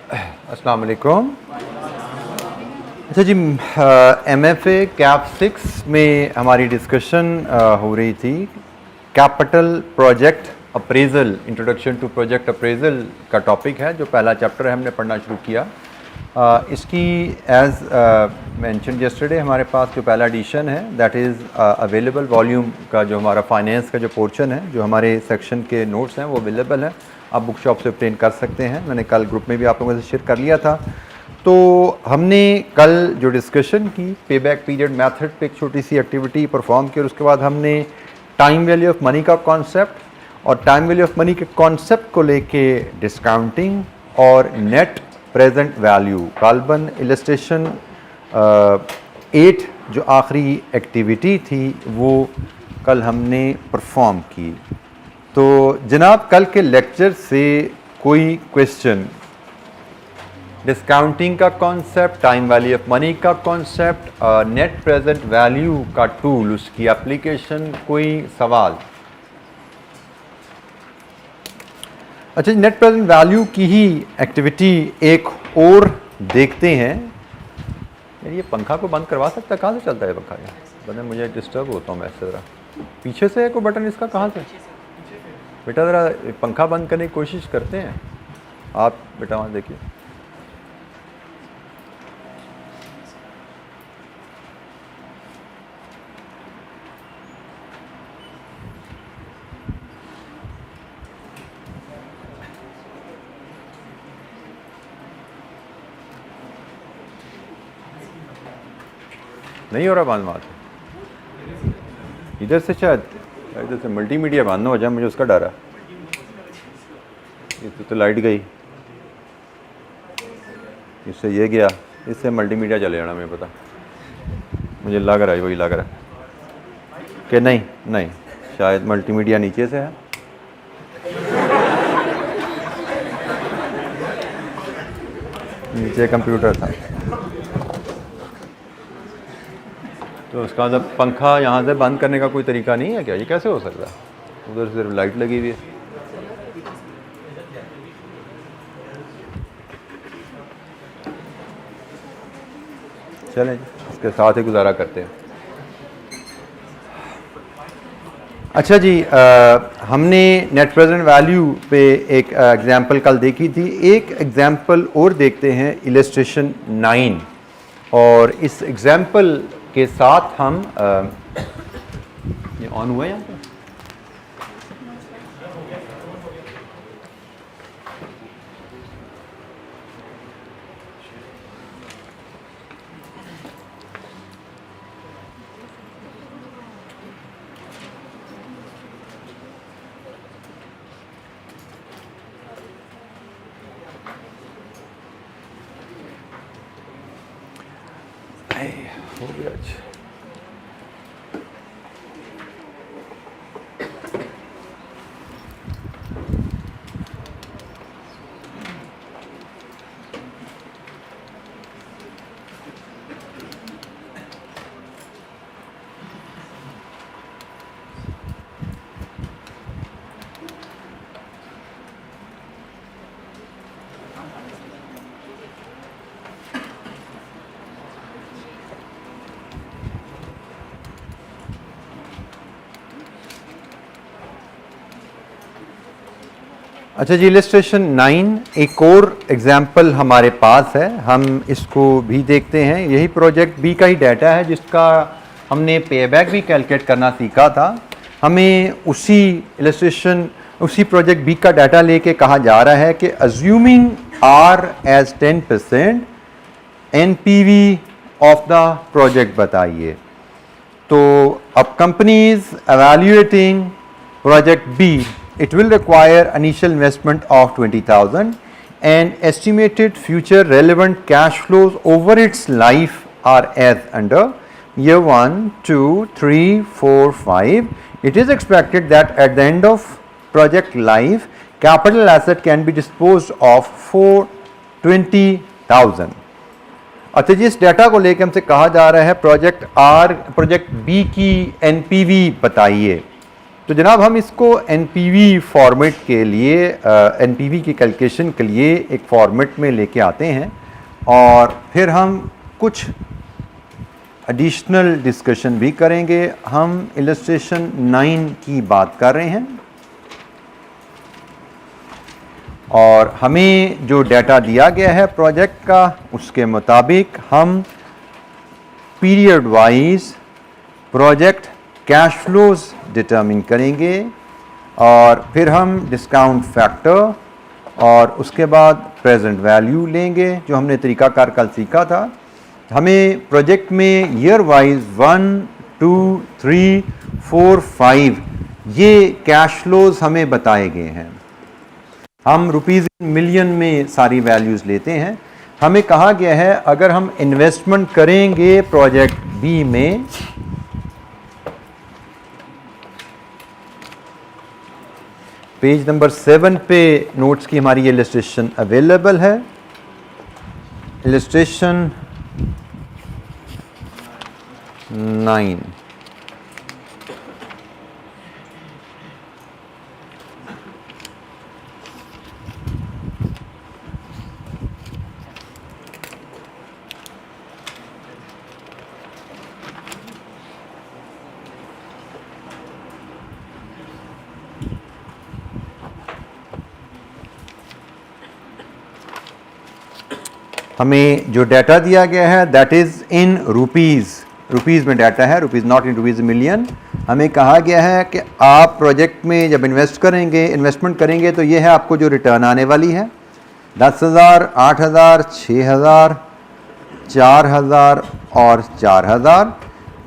अस्सलाम वालेकुम। अच्छा जी, MFA कैप 6 में हमारी डिस्कशन हो रही थी capital project appraisal, introduction to project appraisal का टॉपिक है, जो पहला चैप्टर है हमने पढ़ना शुरू किया। इसकी एज मेंशन यस्टरडे हमारे पास जो पहला एडिशन है दैट इज़ अवेलेबल, वॉल्यूम का जो हमारा फाइनेंस का जो पोर्शन है, जो हमारे सेक्शन के नोट्स हैं वो अवेलेबल है, आप बुक शॉप से ऑब्टेन कर सकते हैं। मैंने कल ग्रुप में भी आप लोगों से शेयर कर लिया था। तो हमने कल जो डिस्कशन की पेबैक पीरियड मेथड पे एक छोटी सी एक्टिविटी परफॉर्म की, और उसके बाद हमने टाइम वैल्यू ऑफ मनी का कॉन्सेप्ट और टाइम वैल्यू ऑफ मनी के कॉन्सेप्ट को लेके डिस्काउंटिंग और नेट प्रेजेंट वैल्यू काल्बन इलस्ट्रेशन 8 जो आखिरी एक्टिविटी थी वो कल हमने परफॉर्म की। तो जनाब, कल के लेक्चर से कोई क्वेश्चन डिस्काउंटिंग का concept, time value of money का कॉन्सेप्ट, नेट प्रेजेंट वैल्यू का टूल, उसकी एप्लीकेशन, कोई सवाल? अच्छा, नेट प्रेजेंट वैल्यू की ही एक्टिविटी एक और देखते हैं। यार ये पंखा को बंद करवा सकता है? कहाँ से चलता है पंखा? यार बंदे, मुझे डिस्टर्ब होता हूँ मैं इससे। ज़रा पीछे से है कोई बटन इसका? कहाँ से बेटा? ज़रा पंखा बंद करने की कोशिश करते हैं आप बेटा, वहाँ देखिए। नहीं हो रहा मालूमात, इधर से शायद, इधर से मल्टीमीडिया बंद हो जाए, मुझे उसका डर है। इससे तो लाइट गई, इससे ये गया, इससे मल्टीमीडिया चले जाना। मुझे पता, मुझे लग रहा है, वही लग रहा है कि नहीं नहीं, शायद मल्टीमीडिया नीचे से है। नीचे कंप्यूटर था, तो उसका मतलब पंखा यहाँ से बंद करने का कोई तरीका नहीं है क्या? ये कैसे हो सकता है? उधर सिर्फ लाइट लगी हुई है। चलें, इसके साथ ही गुजारा करते हैं। अच्छा जी, हमने नेट प्रेजेंट वैल्यू पे एक एग्जांपल कल देखी थी। एक एग्जांपल और देखते हैं, इलस्ट्रेशन 9, और इस एग्जांपल के साथ हम ये ऑन हुआ है यहाँ पे? हो गया। अच्छा, अच्छा जी, इलस्ट्रेशन 9 एक और एग्जाम्पल हमारे पास है, हम इसको भी देखते हैं। यही प्रोजेक्ट बी का ही डाटा है, जिसका हमने पेबैक भी कैलकुलेट करना सीखा था। हमें उसी इलस्ट्रेशन, उसी प्रोजेक्ट बी का डाटा लेके कहा जा रहा है कि assuming R as 10% NPV of the project बताइए। तो अब company is evaluating project B, it will require initial investment of 20,000 and estimated future relevant cash flows over its life are as under year 1, 2, 3, 4, 5. It is expected that at the end of project life, capital asset can be disposed of for 20,000. अच्छा जी, इस data को लेकर हमसे कहा जा रहा है project B की NPV बताइए। तो जनाब हम इसको एनपीवी फॉर्मेट के लिए, एनपीवी की कैलकुलेशन के लिए एक फॉर्मेट में लेके आते हैं और फिर हम कुछ एडिशनल डिस्कशन भी करेंगे। हम इलस्ट्रेशन 9 की बात कर रहे हैं और हमें जो डाटा दिया गया है प्रोजेक्ट का, उसके मुताबिक हम period wise project cash flows determine करेंगे और फिर हम डिस्काउंट फैक्टर और उसके बाद प्रेजेंट वैल्यू लेंगे, जो हमने तरीकाकार कल सीखा था। हमें प्रोजेक्ट में ईयर वाइज 1, 2, 3, 4, 5 ये कैश फ्लोज हमें बताए गए हैं। हम रुपीज़ मिलियन में सारी वैल्यूज़ लेते हैं। हमें कहा गया है अगर हम इन्वेस्टमेंट करेंगे प्रोजेक्ट बी में, पेज नंबर 7 पे नोट्स की हमारी ये इलस्ट्रेशन अवेलेबल है। इलस्ट्रेशन 9। हमें जो डाटा दिया गया है दैट इज़ इन रुपीज़ में डाटा है, rupees not in rupees million. हमें कहा गया है कि आप प्रोजेक्ट में जब इन्वेस्टमेंट करेंगे तो ये है आपको जो रिटर्न आने वाली है, 10,000, 8,000, 6,000, 4,000 और 4,000।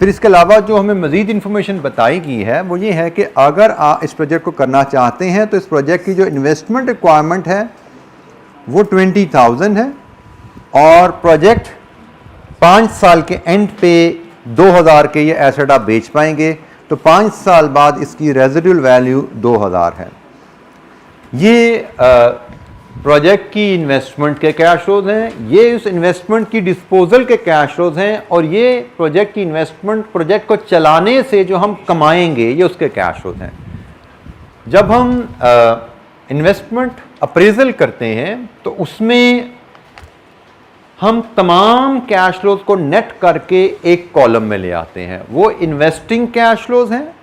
फिर इसके अलावा जो हमें मज़ीद इन्फॉर्मेशन बताई गई है वो ये है कि अगर आप इस प्रोजेक्ट को करना चाहते हैं तो इस प्रोजेक्ट की जो इन्वेस्टमेंट रिक्वायरमेंट है वो 20,000 है और प्रोजेक्ट 5 साल के एंड पे 2,000 के ये एसेट आप बेच पाएंगे, तो 5 साल बाद इसकी रेजिडुअल वैल्यू 2,000 है। ये प्रोजेक्ट की इन्वेस्टमेंट के कैश फ्लोज हैं, ये उस इन्वेस्टमेंट की डिस्पोजल के कैश फ्लोज हैं और ये प्रोजेक्ट की इन्वेस्टमेंट प्रोजेक्ट को चलाने से जो हम कमाएंगे ये उसके कैश फ्लोज हैं। जब हम इन्वेस्टमेंट अप्रेजल करते हैं तो उसमें हम तमाम कैश फ्लोज को नेट करके एक कॉलम में ले आते हैं। वो इन्वेस्टिंग कैश फ्लोज हैं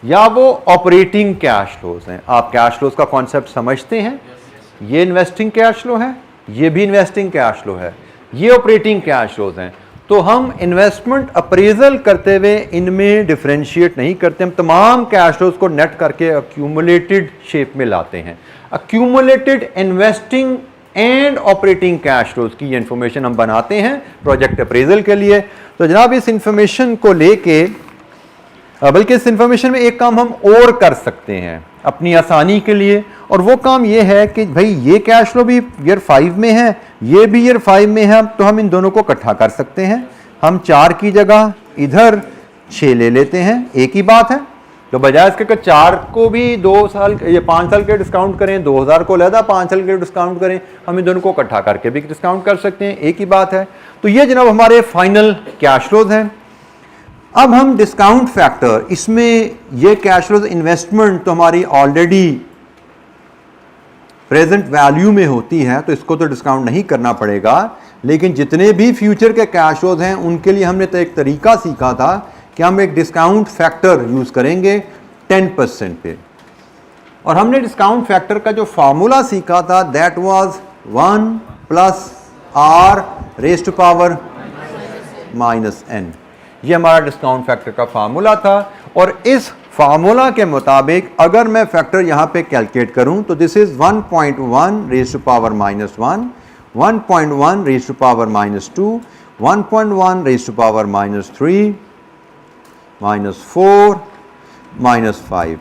या वो ऑपरेटिंग कैश फ्लोज हैं। आप कैश फ्लोज का कॉन्सेप्ट समझते हैं? ये इन्वेस्टिंग कैश फ्लो है, ये भी इन्वेस्टिंग कैश फ्लो है, ये ऑपरेटिंग कैश फ्लोज हैं। तो हम इन्वेस्टमेंट अप्रेजल करते हुए इनमें डिफरेंशिएट नहीं करते, हम तमाम कैश फ्लोज को नेट करके अक्यूमुलेटेड शेप में लाते हैं। Accumulated investing and operating cash flows की इंफॉर्मेशन हम बनाते हैं प्रोजेक्ट अप्रेजल के लिए। तो जनाब इस इंफॉर्मेशन को लेके, बल्कि इस इंफॉर्मेशन में एक काम हम और कर सकते हैं अपनी आसानी के लिए, और वो काम ये है कि भाई ये कैश फ्लो भी ईयर 5 में है, ये भी ईयर 5 में है, तो हम इन दोनों को इकट्ठा कर सकते हैं। हम 4 की जगह इधर 6 ले लेते हैं, एक ही बात है। तो बजाय इसके कि 4 को भी 2 साल ये 5 साल के डिस्काउंट करें, 2,000 को लहदा 5 साल के डिस्काउंट करें, हम इन दोनों को इकट्ठा करके भी डिस्काउंट कर सकते हैं, एक ही बात है। तो ये जनाब हमारे फाइनल कैश फ्लोज हैं। अब हम डिस्काउंट फैक्टर, इसमें ये कैश फ्लोज इन्वेस्टमेंट तो हमारी ऑलरेडी प्रेजेंट वैल्यू में होती है, तो इसको तो डिस्काउंट नहीं करना पड़ेगा, लेकिन जितने भी फ्यूचर के कैश फ्लोज हैं उनके लिए हमने तो एक तरीका सीखा था कि हम एक डिस्काउंट फैक्टर यूज़ करेंगे 10% पे, और हमने डिस्काउंट फैक्टर का जो फार्मूला सीखा था that was 1 + r raise to power -n। ये हमारा डिस्काउंट फैक्टर का फार्मूला था, और इस फार्मूला के मुताबिक अगर मैं फैक्टर यहाँ पे कैलकुलेट करूँ तो this is 1.1 raise to power -1, 1.1 raise to power -2, 1.1 raise to power -3, -4, -5।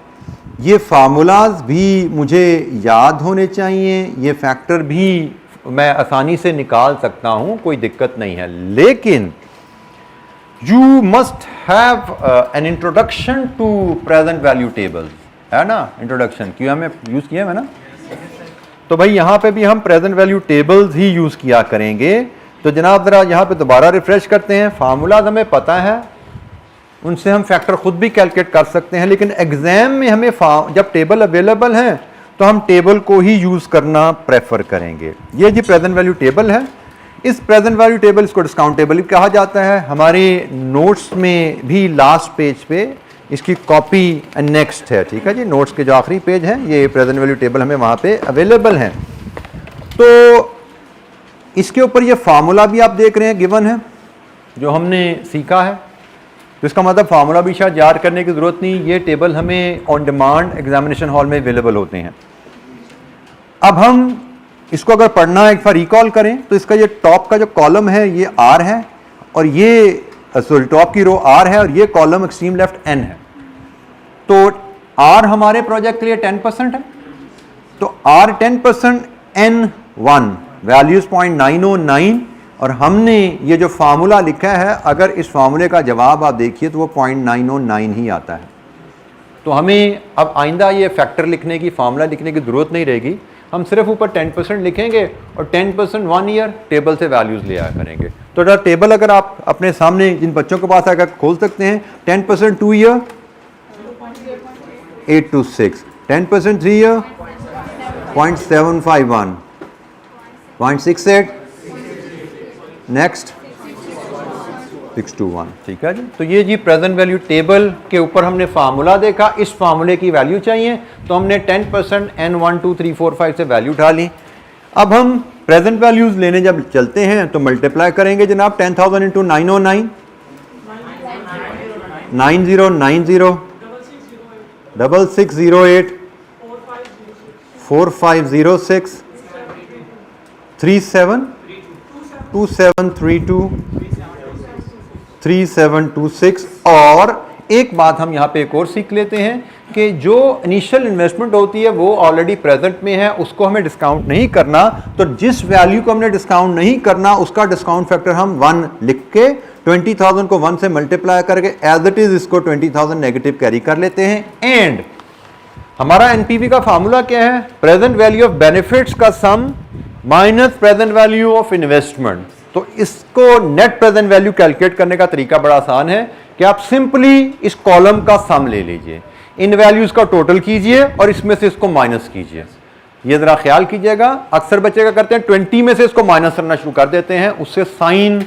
ये फार्मूलाज भी मुझे याद होने चाहिए, ये फैक्टर भी मैं आसानी से निकाल सकता हूँ, कोई दिक्कत नहीं है। लेकिन you must have an introduction to present value table, है ना? इंट्रोडक्शन क्यों हमें यूज़ किया है ना? तो भाई यहाँ पे भी हम प्रेजेंट वैल्यू टेबल्स ही यूज़ किया करेंगे। तो जनाब ज़रा यहाँ पे दोबारा रिफ्रेश करते हैं। फार्मूलाज हमें पता है, उनसे हम फैक्टर खुद भी कैलकुलेट कर सकते हैं, लेकिन एग्जाम में हमें जब टेबल अवेलेबल है तो हम टेबल को ही यूज करना प्रेफर करेंगे। ये जी प्रेजेंट वैल्यू टेबल है। इस प्रेजेंट वैल्यू टेबल, इसको डिस्काउंट टेबल भी कहा जाता है। हमारे नोट्स में भी लास्ट पेज पे इसकी कॉपी नेक्स्ट है, ठीक है जी। नोट्स के जो आखिरी पेज है ये प्रेजेंट वैल्यू टेबल हमें वहां पे अवेलेबल है। तो इसके ऊपर ये फार्मूला भी आप देख रहे हैं गिवन है जो हमने सीखा है। तो इसका मतलब फार्मूला भी शायद याद करने की जरूरत नहीं, ये टेबल हमें ऑन डिमांड एग्जामिनेशन हॉल में अवेलेबल होते हैं। अब हम इसको अगर पढ़ना है, एक बार रिकॉल करें तो इसका ये टॉप का जो कॉलम है ये आर है, और ये सॉरी टॉप की रो आर है, और ये कॉलम एक्सट्रीम लेफ्ट एन है। तो आर हमारे प्रोजेक्ट के लिए 10% है, तो आर 10%, एन 1, वैल्यूज 0.909, और हमने ये जो फार्मूला लिखा है, अगर इस फार्मूले का जवाब आप देखिए तो वो 0.909 ही आता है। तो हमें अब आइंदा ये फैक्टर लिखने की, फार्मूला लिखने की जरूरत नहीं रहेगी। हम सिर्फ ऊपर 10% लिखेंगे और 10% 1 ईयर टेबल से वैल्यूज ले आया करेंगे। तो टेबल अगर आप अपने सामने जिन बच्चों के पास आकर खोल सकते हैं, 10% 2 ईयर 826, 10% 3 ईयर 0.751, 0.68, नेक्स्ट 621, ठीक है जी। तो ये जी प्रेजेंट वैल्यू टेबल के ऊपर हमने फार्मूला देखा। इस फार्मूले की वैल्यू चाहिए तो हमने 10% n 1 2 3 4 5 से वैल्यू उठा ली। अब हम प्रेजेंट वैल्यूज लेने जब चलते हैं तो मल्टीप्लाई करेंगे जनाब। 10,000 इंटू 909, 9090, 6608, 4506, 2732, 3726। और एक बात हम यहाँ पे एक और सीख लेते हैं कि जो इनिशियल इन्वेस्टमेंट होती है वो ऑलरेडी प्रेजेंट में है, उसको हमें डिस्काउंट नहीं करना। तो जिस वैल्यू को हमने डिस्काउंट नहीं करना उसका डिस्काउंट फैक्टर हम 1 लिख के 20,000 को 1 से मल्टीप्लाई करके एज इट इज इसको 20,000 नेगेटिव कैरी कर लेते हैं। एंड हमारा एनपीवी का फार्मूला क्या है? प्रेजेंट वैल्यू ऑफ बेनिफिट्स का sum minus present value of investment. तो इसको नेट प्रेजेंट वैल्यू कैलकुलेट करने का तरीका बड़ा आसान है कि आप सिंपली इस कॉलम का सम ले लीजिए, इन वैल्यूज का टोटल कीजिए और इसमें से इसको माइनस कीजिए। ये जरा ख्याल कीजिएगा, अक्सर बच्चे क्या करते हैं 20 में से इसको माइनस करना शुरू कर देते हैं, उससे साइन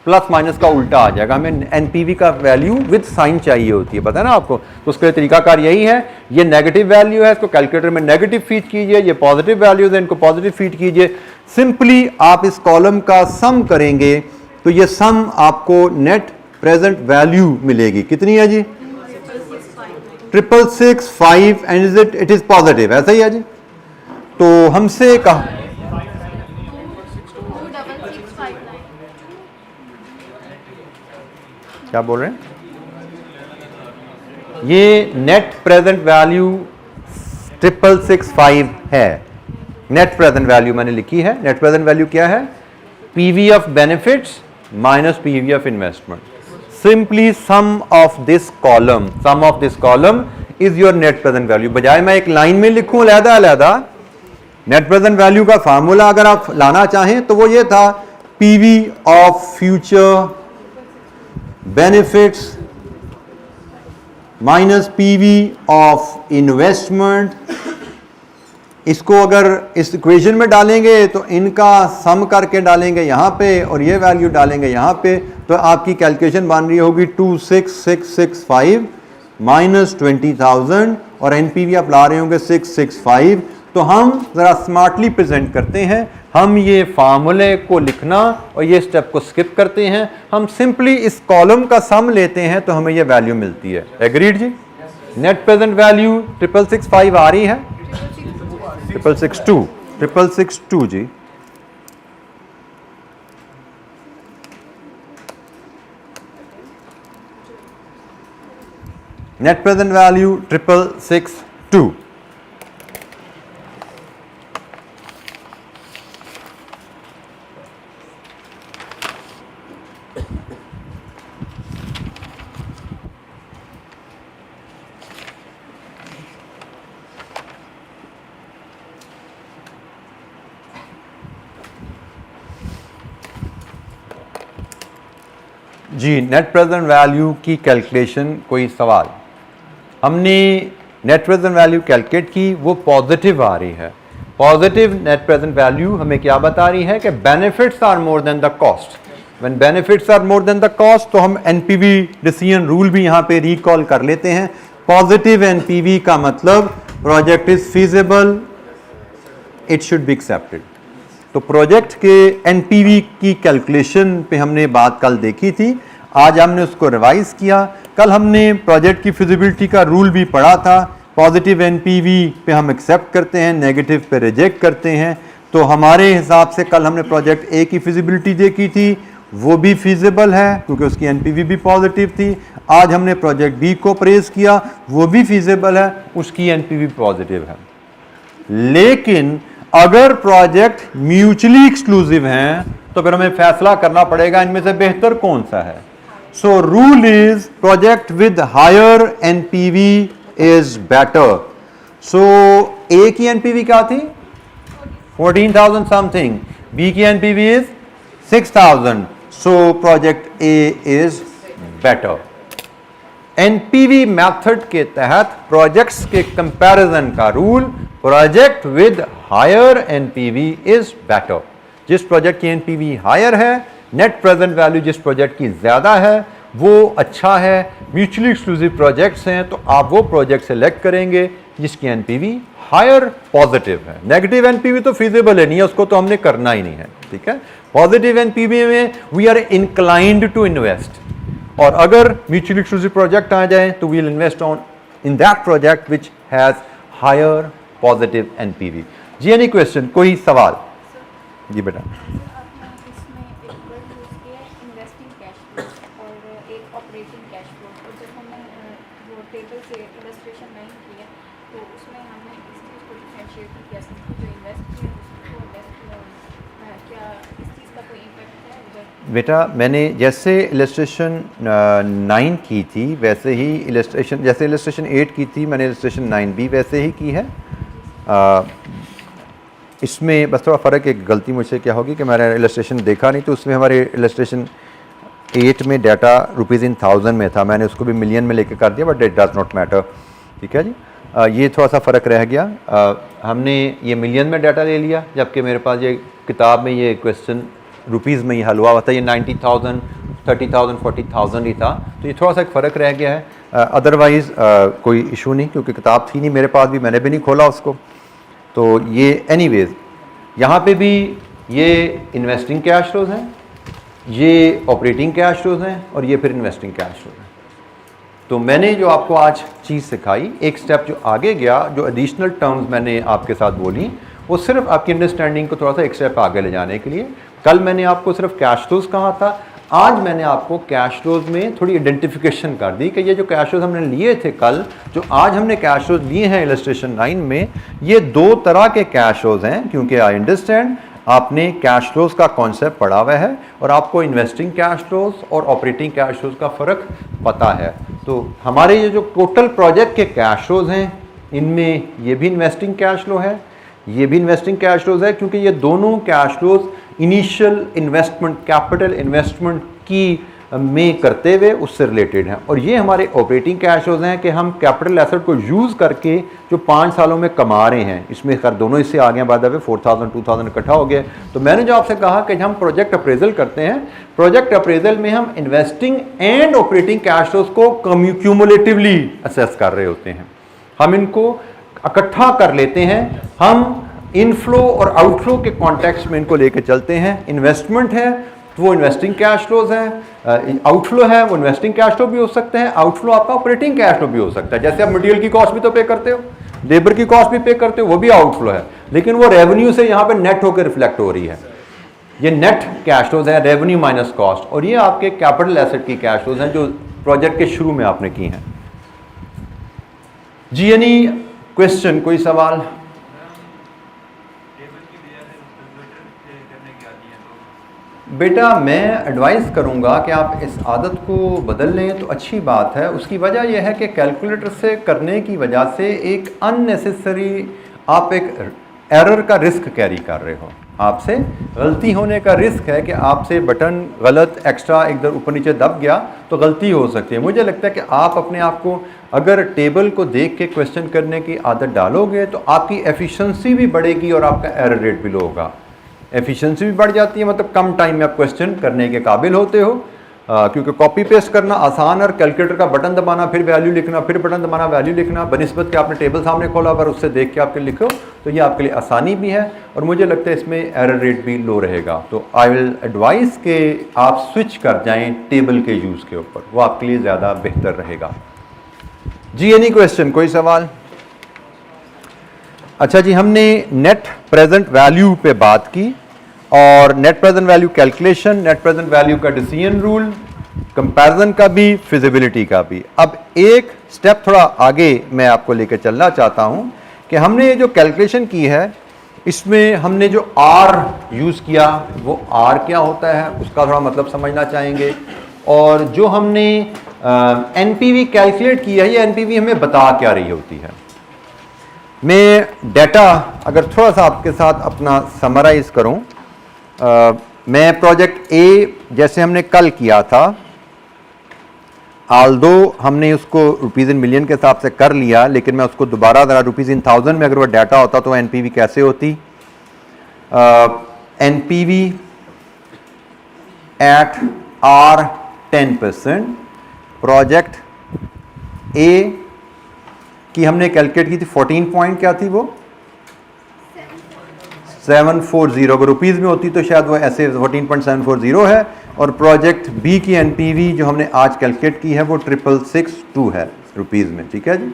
प्लस माइनस का उल्टा आ जाएगा। हमें एनपीवी का वैल्यू विद साइन चाहिए होती है, पता है ना आपको। तो उसके लिए तरीकाकार यही है, ये नेगेटिव वैल्यू है, इसको कैलकुलेटर में नेगेटिव फीड कीजिए, ये पॉजिटिव वैल्यूज है, इनको पॉजिटिव फीड कीजिए। सिंपली आप इस कॉलम का सम करेंगे तो ये सम आपको नेट प्रेजेंट वैल्यू मिलेगी। कितनी है जी? 6665, एंड इट इज पॉजिटिव, ऐसा ही है जी। तो हमसे कहा क्या बोल रहे हैं? ये नेट प्रेजेंट वैल्यू 6665 है। नेट प्रेजेंट वैल्यू मैंने लिखी है। नेट प्रेजेंट वैल्यू क्या है? PV of benefits minus PV of investment. Simply some of this column is your net present value. बजाय मैं एक लाइन में लिखूं अलहदा नेट प्रेजेंट वैल्यू का फार्मूला अगर आप लाना चाहें तो वो ये था, PV of future benefits minus PV of investment. इसको अगर इस इक्वेशन में डालेंगे तो इनका सम करके डालेंगे यहाँ पे और ये वैल्यू डालेंगे यहाँ पे, तो आपकी कैलकुलेशन बन रही होगी 26665 माइनस 20,000 और एनपीवी आप ला रहे होंगे 665। तो हम जरा स्मार्टली प्रेजेंट करते हैं, हम ये फार्मूले को लिखना और ये स्टेप को स्किप करते हैं। हम सिंपली इस कॉलम का सम लेते हैं तो हमें ये वैल्यू मिलती है। एग्रीड जी? नेट प्रेजेंट वैल्यू 6665 आ रही है, 662 जी। Net present value 662। जी, नेट प्रेजेंट वैल्यू की कैलकुलेशन, कोई सवाल? हमने नेट प्रेजेंट वैल्यू कैलकुलेट की, वो पॉजिटिव आ रही है। पॉजिटिव नेट प्रेजेंट वैल्यू हमें क्या बता रही है कि benefits are more than the cost. When benefits are more than the cost, तो हम एनपीवी डिसीजन रूल भी यहां पे रिकॉल कर लेते हैं। पॉजिटिव एनपीवी का मतलब project is feasible, it should be accepted. तो प्रोजेक्ट के एनपीवी की कैलकुलेशन पे हमने बात कल देखी थी, आज हमने उसको रिवाइज किया। कल हमने प्रोजेक्ट की फिजिबिलिटी का रूल भी पढ़ा था। पॉजिटिव एनपीवी पे हम एक्सेप्ट करते हैं, नेगेटिव पे रिजेक्ट करते हैं। तो हमारे हिसाब से कल हमने प्रोजेक्ट ए की फिजिबिलिटी देखी थी, वो भी फीजिबल है क्योंकि उसकी एनपीवी भी पॉजिटिव थी। आज हमने प्रोजेक्ट बी को अप्रेज किया, वो भी फीजिबल है, उसकी एनपीवी पॉजिटिव है। लेकिन अगर प्रोजेक्ट म्यूचुअली एक्सक्लूसिव हैं तो फिर हमें फैसला करना पड़ेगा इनमें से बेहतर कौन सा है। So rule is project with higher NPV is better. So A की एनपीवी क्या थी? 14,000 समथिंग। बी की NPV is 6,000। So project A is better. NPV method के तहत प्रोजेक्ट्स के कंपैरिजन का rule, project with higher NPV is better. जिस project की एनपीवी हायर है, नेट प्रेजेंट वैल्यू जिस प्रोजेक्ट की ज्यादा है, वो अच्छा है। म्यूचुअली एक्सक्लूसिव प्रोजेक्ट्स हैं तो आप वो प्रोजेक्ट सेलेक्ट करेंगे जिसकी एनपीवी हायर पॉजिटिव है। नेगेटिव एनपीवी तो फीजिबल है नहीं है, उसको तो हमने करना ही नहीं है, ठीक है। पॉजिटिव एनपीवी में we are inclined to invest, और अगर म्यूचुअली एक्सक्लूसिव प्रोजेक्ट आ जाए तो we will invest on in that project which has higher positive NPV. जी, एनी क्वेश्चन, कोई सवाल? जी बेटा। बेटा मैंने जैसे इलस्ट्रेशन 9 की थी वैसे ही इलस्ट्रेशन, जैसे इलस्ट्रेशन 8 की थी मैंने इलस्ट्रेशन 9 भी वैसे ही की है। इसमें बस थोड़ा फ़र्क, एक गलती मुझसे क्या होगी कि मैंने इलस्ट्रेशन देखा नहीं, तो उसमें हमारे इलस्ट्रेशन 8 में डाटा ₹1000 में था, मैंने उसको भी मिलियन में लेके कर दिया, but it does not matter, ठीक है जी। ये थोड़ा सा फ़र्क रह गया। हमने ये मिलियन में डाटा ले लिया, जबकि मेरे पास ये किताब में ये क्वेश्चन रुपीज़ में ही हल हुआ था। ये 90,000, 30,000, 40,000 ही था, तो ये थोड़ा सा एक फ़र्क रह गया है। अदरवाइज़ कोई इशू नहीं, क्योंकि किताब थी नहीं मेरे पास भी, मैंने भी नहीं खोला उसको। तो ये एनीवेज यहाँ पे भी ये इन्वेस्टिंग कैश फ्लोज हैं, ये ऑपरेटिंग कैश फ्लोज हैं, और ये फिर इन्वेस्टिंग कैश फ्लोज हैं। तो मैंने जो आपको आज चीज़ सिखाई, एक स्टेप जो आगे गया, जो एडिशनल टर्म्स मैंने आपके साथ बोली, वो सिर्फ आपकी अंडरस्टैंडिंग को थोड़ा सा एक स्टेप आगे ले जाने के लिए। कल मैंने आपको सिर्फ कैश फ्लोज कहा था, आज मैंने आपको कैश फ्लोज में थोड़ी आइडेंटिफिकेशन कर दी कि ये जो कैश फ्लोज हमने लिए थे कल, जो आज हमने कैश फ्लोज लिए हैं इलस्ट्रेशन 9 में, ये दो तरह के कैश फ्लोज हैं। क्योंकि आई अंडरस्टैंड आपने कैश फ्लोज का कॉन्सेप्ट पढ़ा हुआ है और आपको इन्वेस्टिंग कैश फ्लोज और ऑपरेटिंग कैश फ्लोज का फ़र्क पता है। तो हमारे ये जो टोटल प्रोजेक्ट के कैश फ्लोज हैं, इनमें ये भी इन्वेस्टिंग कैश फ्लो है, ये भी इन्वेस्टिंग कैश फ्लोज है, क्योंकि ये दोनों cash flows initial investment, capital investment की में करते हुए उससे रिलेटेड हैं। और ये हमारे ऑपरेटिंग कैश फ्लोज हैं कि हम कैपिटल एसेट को यूज़ करके जो 5 सालों में कमा रहे हैं। इसमें खैर दोनों इससे आ गए, बाद में 4,000 2,000 इकट्ठा हो गया। तो मैंने जो आपसे कहा कि हम प्रोजेक्ट अप्रेजल करते हैं, प्रोजेक्ट अप्रेजल में हम investing and operating cash flows को क्यूमुलेटिवली असेस कर रहे होते हैं। हम इनको इकट्ठा कर लेते हैं, हम इनफ्लो और आउटफ्लो के कॉन्टेक्स्ट में इनको लेके चलते हैं। इन्वेस्टमेंट है तो वो इन्वेस्टिंग कैश फ्लोज हैं, आउटफ्लो है वो इन्वेस्टिंग कैश फ्लो भी हो सकते हैं, आउटफ्लो आपका ऑपरेटिंग कैश फ्लो भी हो सकता है। जैसे आप मटेरियल की कॉस्ट भी तो पे करते हो, लेबर की कॉस्ट भी पे करते हो, वो भी आउटफ्लो है, लेकिन वो रेवेन्यू से यहाँ पे नेट होकर रिफ्लेक्ट हो रही है। ये नेट कैश फ्लोज है, रेवेन्यू माइनस कॉस्ट। और ये आपके कैपिटल एसेट की कैश फ्लोज हैं जो प्रोजेक्ट के शुरू में आपने की हैं। जी एनी क्वेश्चन, कोई सवाल? बेटा मैं एडवाइस करूंगा कि आप इस आदत को बदल लें तो अच्छी बात है। उसकी वजह यह है कि कैलकुलेटर से करने की वजह से एक अननेसेसरी आप एक एरर का रिस्क कैरी कर रहे हो। आपसे गलती होने का रिस्क है कि आपसे बटन गलत एक्स्ट्रा इधर ऊपर नीचे दब गया तो गलती हो सकती है। मुझे लगता है कि आप अपने आप को अगर टेबल को देख के क्वेश्चन करने की आदत डालोगे तो आपकी एफिशिएंसी भी बढ़ेगी और आपका एरर रेट भी लो होगा। एफिशिएंसी भी बढ़ जाती है, मतलब कम टाइम में आप क्वेश्चन करने के काबिल होते हो, क्योंकि कॉपी पेस्ट करना आसान और कैलकुलेटर का बटन दबाना फिर वैल्यू लिखना फिर बटन दबाना वैल्यू लिखना, बनिस्बत के आपने टेबल सामने खोला पर उससे देख के आपके लिखो तो ये आपके लिए आसानी भी है और मुझे लगता है इसमें एरर रेट भी लो रहेगा। तो आई विल एडवाइस के आप स्विच कर जाएं टेबल के यूज़ के ऊपर, वो आपके लिए ज़्यादा बेहतर रहेगा। जी एनी क्वेश्चन, कोई सवाल? अच्छा जी, हमने नेट प्रेजेंट वैल्यू पे बात की और net present value calculation, net present value का डिसीजन रूल, कंपैरिजन का भी, फिजिबिलिटी का भी। अब एक स्टेप थोड़ा आगे मैं आपको लेकर चलना चाहता हूं कि हमने ये जो कैलकुलेशन की है इसमें हमने जो आर यूज़ किया वो आर क्या होता है उसका थोड़ा मतलब समझना चाहेंगे, और जो हमने एनपीवी कैलकुलेट किया है ये एनपीवी हमें बता क्या रही होती है। मैं डाटा अगर थोड़ा सा आपके साथ अपना समराइज करूं, मैं प्रोजेक्ट ए जैसे हमने कल किया था, आल्दो हमने उसको रुपीज़ इन मिलियन के हिसाब से कर लिया, लेकिन मैं उसको दोबारा ज़रा रुपीज़ इन थाउजेंड में अगर वो डाटा होता तो एनपीवी कैसे होती? NPV at R 10%, project A की हमने कैलकुलेट की थी 14 पॉइंट क्या थी वो 740, अगर रुपीज़ में होती तो शायद वो ऐसे 14.740 है, और प्रोजेक्ट बी की एनपीवी जो हमने आज कैलकुलेट की है वो 6662 है रुपीज़ में। ठीक है जी,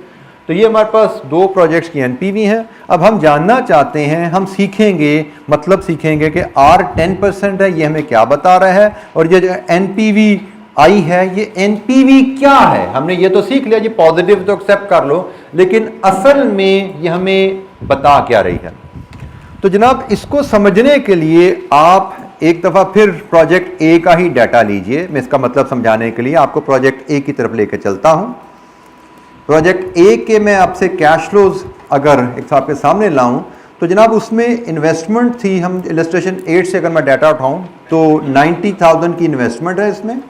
तो ये हमारे पास दो प्रोजेक्ट्स की एनपीवी है। अब हम जानना चाहते हैं, हम सीखेंगे, मतलब सीखेंगे कि आर 10% है, ये हमें क्या बता रहा है, और ये जो एनपीवी आई है ये एनपीवी क्या है। हमने ये तो सीख लिया जी, पॉजिटिव तो एक्सेप्ट कर लो, लेकिन असल में ये हमें बता क्या रही है। तो जनाब इसको समझने के लिए आप एक दफ़ा फिर प्रोजेक्ट ए का ही डाटा लीजिए। मैं इसका मतलब समझाने के लिए आपको प्रोजेक्ट ए की तरफ लेकर चलता हूं। प्रोजेक्ट ए के मैं आपसे कैश फ्लोज अगर एक आपके सामने लाऊं तो जनाब उसमें इन्वेस्टमेंट थी, हम इलस्ट्रेशन 8 से अगर मैं डाटा उठाऊं तो 90,000 की इन्वेस्टमेंट है इसमें,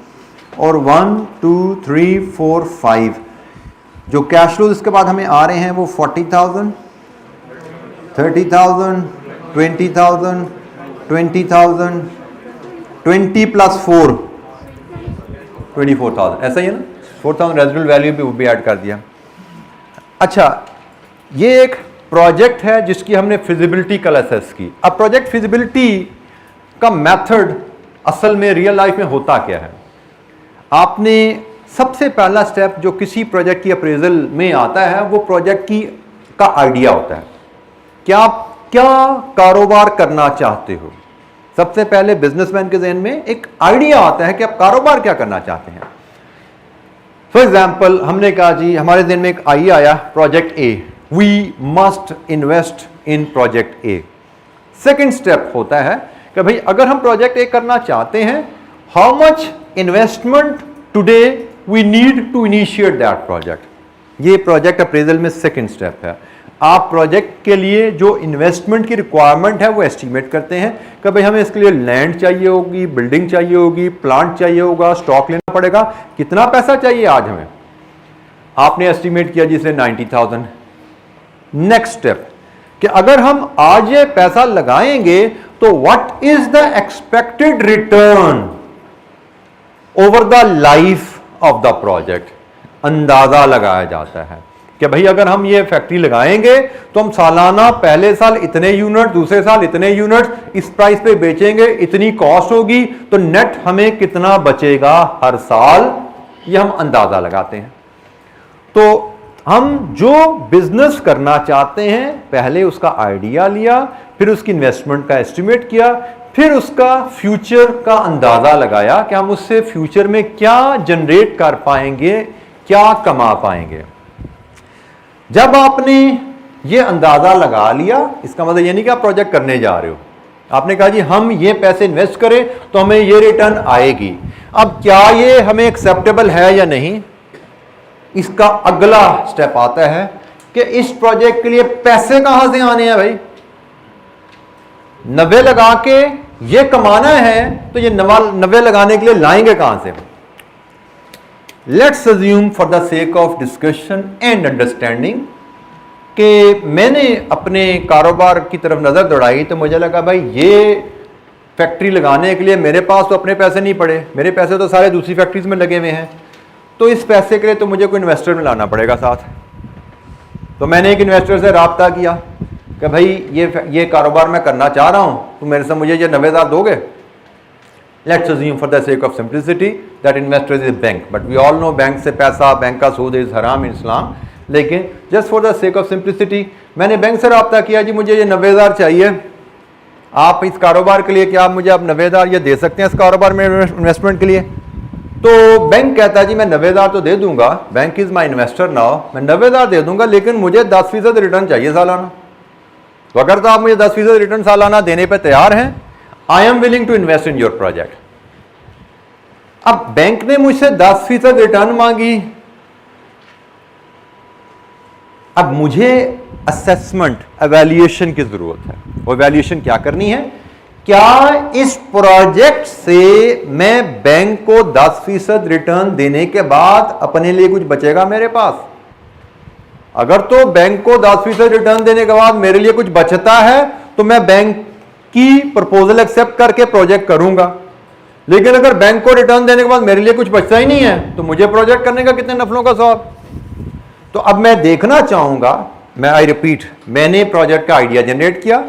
और 1 2 3 4 5 जो कैश फ्लोज इसके बाद हमें आ रहे हैं वो 40,000 30,000 20,000 20,000 20 प्लस 4 24,000, ऐसा ही है ना, 4,000 रेजिडुअल वैल्यू भी वो भी ऐड कर दिया। अच्छा, ये एक प्रोजेक्ट है जिसकी हमने फिजिबिलिटी कल असेस की। अब प्रोजेक्ट फिजिबिलिटी का मेथड असल में रियल लाइफ में होता क्या है? आपने सबसे पहला स्टेप जो किसी प्रोजेक्ट की अप्रेजल में आता है वो प्रोजेक्ट की का आइडिया होता है कि आप क्या कारोबार करना चाहते हो। सबसे पहले बिजनेसमैन के ज़हन में एक आइडिया आता है कि आप कारोबार क्या करना चाहते हैं। फॉर एग्जाम्पल हमने कहा जी, हमारे ज़हन में एक आइडिया आया project A, we must invest in project A. Second step होता है कि भाई अगर हम प्रोजेक्ट ए करना चाहते हैं, how much investment today we need to initiate that project. ये प्रोजेक्ट अप्रेजल में सेकेंड स्टेप है। आप प्रोजेक्ट के लिए जो इन्वेस्टमेंट की रिक्वायरमेंट है वो एस्टीमेट करते हैं कि भाई हमें इसके लिए लैंड चाहिए होगी, बिल्डिंग चाहिए होगी, प्लांट चाहिए होगा, स्टॉक लेना पड़ेगा, कितना पैसा चाहिए आज हमें, आपने एस्टीमेट किया जिसे 90,000। नेक्स्ट स्टेप कि अगर हम आज ये पैसा लगाएंगे तो what is the expected return over the life of the project. अंदाजा लगाया जाता है कि भाई अगर हम ये फैक्ट्री लगाएंगे तो हम सालाना पहले साल इतने यूनिट, दूसरे साल इतने यूनिट, इस प्राइस पे बेचेंगे, इतनी कॉस्ट होगी, तो नेट हमें कितना बचेगा हर साल, ये हम अंदाजा लगाते हैं। तो हम जो बिजनेस करना चाहते हैं पहले उसका आइडिया लिया, फिर उसकी इन्वेस्टमेंट का एस्टिमेट किया, फिर उसका फ्यूचर का अंदाजा लगाया कि हम उससे फ्यूचर में क्या जनरेट कर पाएंगे, क्या कमा पाएंगे। जब आपने ये अंदाजा लगा लिया, इसका मतलब ये नहीं कि आप प्रोजेक्ट करने जा रहे हो, आपने कहा जी हम ये पैसे इन्वेस्ट करें तो हमें ये रिटर्न आएगी। अब क्या ये हमें एक्सेप्टेबल है या नहीं, इसका अगला स्टेप आता है कि इस प्रोजेक्ट के लिए पैसे कहां से आने हैं भाई। 90 लगा के ये कमाना है, तो ये 90 लगाने के लिए लाएंगे कहां से? Let's assume for the sake of discussion and understanding कि मैंने अपने कारोबार की तरफ नजर दौड़ाई, तो मुझे लगा भाई ये फैक्ट्री लगाने के लिए मेरे पास तो अपने पैसे नहीं पड़े, मेरे पैसे तो सारे दूसरी फैक्ट्रीज में लगे हुए हैं, तो इस पैसे के लिए तो मुझे कोई इन्वेस्टर में लाना पड़ेगा साथ। तो मैंने एक इन्वेस्टर से रब्ता किया कि भाई ये कारोबार मैं करना चाह रहा हूं, तो मेरे से मुझे ये 90,000 दोगे? Let's assume for the sake of simplicity that investor is bank, but we all know bank से पैसा, बैंक का सूद इज हराम इन इस्लाम, लेकिन just for the sake of simplicity मैंने बैंक से रब्ता किया, जी मुझे ये 90,000 चाहिए, आप इस कारोबार के लिए क्या आप मुझे आप 90,000 ये दे सकते हैं इस कारोबार में इन्वेस्टमेंट के लिए? तो बैंक कहता है जी मैं 90,000 तो दे दूंगा, bank is my investor now, मैं 90,000 दे दूंगा, लेकिन मुझे 10% रिटर्न चाहिए सालाना। तो अगर तो आप मुझे 10% रिटर्न सालाना देने पर तैयार हैं, I am willing to invest in your project. अब बैंक ने मुझसे 10% रिटर्न मांगी, अब मुझे असेसमेंट एवेल्युएशन की जरूरत है। वो एवेल्युएशन क्या करनी है? क्या इस प्रोजेक्ट से मैं बैंक को 10% रिटर्न देने के बाद अपने लिए कुछ बचेगा मेरे पास? अगर तो बैंक को 10% रिटर्न देने के बाद मेरे लिए कुछ बचता है तो मैं बैंक की प्रपोजल एक्सेप्ट करके प्रोजेक्ट करूंगा, लेकिन अगर बैंक को रिटर्न देने के बाद मेरे लिए कुछ बचता ही नहीं है तो मुझे प्रोजेक्ट करने का कितने नफलों का सवाब? तो अब मैं देखना चाहूंगा, मैं आई रिपीट, मैंने प्रोजेक्ट का आइडिया जनरेट किया,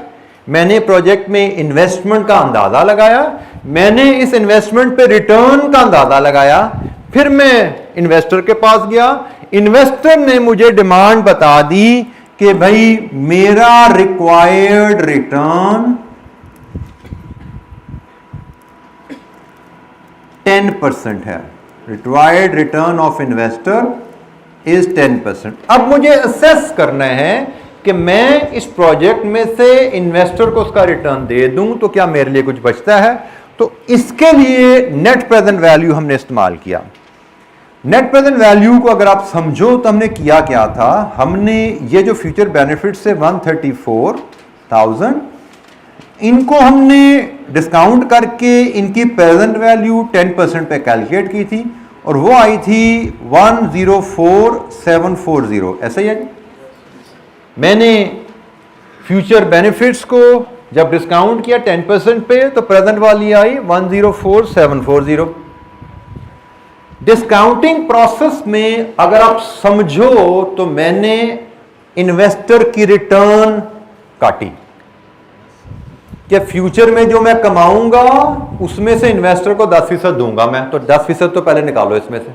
मैंने प्रोजेक्ट में इन्वेस्टमेंट का अंदाजा लगाया, मैंने इस इन्वेस्टमेंट पे रिटर्न का अंदाजा लगाया, फिर मैं इन्वेस्टर के पास गया, इन्वेस्टर ने मुझे डिमांड बता दी कि भाई मेरा रिक्वायर्ड रिटर्न 10% है, required return of investor is 10%। अब मुझे असेस करना है कि मैं इस प्रोजेक्ट में से इन्वेस्टर को उसका रिटर्न दे दूं तो क्या मेरे लिए कुछ बचता है? तो इसके लिए नेट प्रेजेंट वैल्यू हमने इस्तेमाल किया। नेट प्रेजेंट वैल्यू को अगर आप समझो तो हमने किया क्या था, हमने ये जो फ्यूचर बेनिफिट्स है 134,000, इनको हमने डिस्काउंट करके इनकी प्रेजेंट वैल्यू 10% पे कैलकुलेट की थी और वो आई थी 104,740। ऐसा ही है। मैंने फ्यूचर बेनिफिट्स को जब डिस्काउंट किया 10% पे तो प्रेजेंट वाली आई 104,740। डिस्काउंटिंग प्रोसेस में अगर आप समझो तो मैंने इन्वेस्टर की रिटर्न काटी कि फ्यूचर में जो मैं कमाऊंगा उसमें से इन्वेस्टर को 10% दूंगा मैं, तो 10% तो पहले निकालो इसमें से।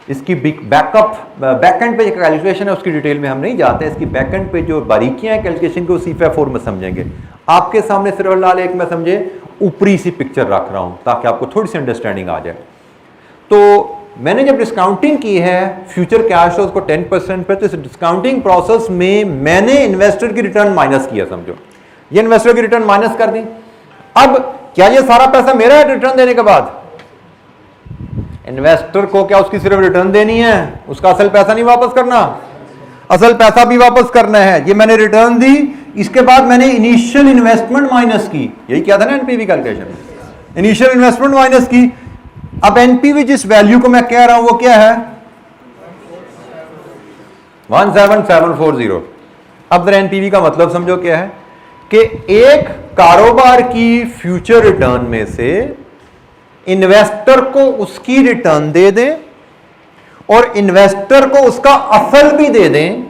इसकी बैकएंड पे कैलकुलेशन है, उसकी डिटेल में हम नहीं जाते, इसकी बैकएंड पे जो बारीकियां हैं कैलकुलेशन को C5 में समझेंगे। आपके सामने सिर्फ लाल एक मैं समझे ऊपरी सी पिक्चर रख रहा हूं ताकि आपको थोड़ी सी अंडरस्टैंडिंग आ जाए। तो मैंने जब डिस्काउंटिंग की है फ्यूचर कैश फ्लोज को 10% पे, तो इस डिस्काउंटिंग प्रोसेस में मैंने इन्वेस्टर की रिटर्न माइनस किया, समझो ये इन्वेस्टर की रिटर्न माइनस कर दी। अब क्या ये सारा पैसा मेरा है रिटर्न देने के बाद? इन्वेस्टर को क्या उसकी सिर्फ रिटर्न देनी है, उसका असल पैसा नहीं वापस करना? असल पैसा भी वापस करना है। ये मैंने रिटर्न दी, इसके बाद मैंने इनिशियल इन्वेस्टमेंट माइनस की, यही क्या था ना NPV calculation, initial investment minus की। अब एनपीवी जिस वैल्यू को मैं कह रहा हूं वो क्या है? 17740। अब जरा एनपीवी का मतलब समझो क्या है कि एक कारोबार की फ्यूचर रिटर्न में से इन्वेस्टर को उसकी रिटर्न दे दें और इन्वेस्टर को उसका असल भी दे दें,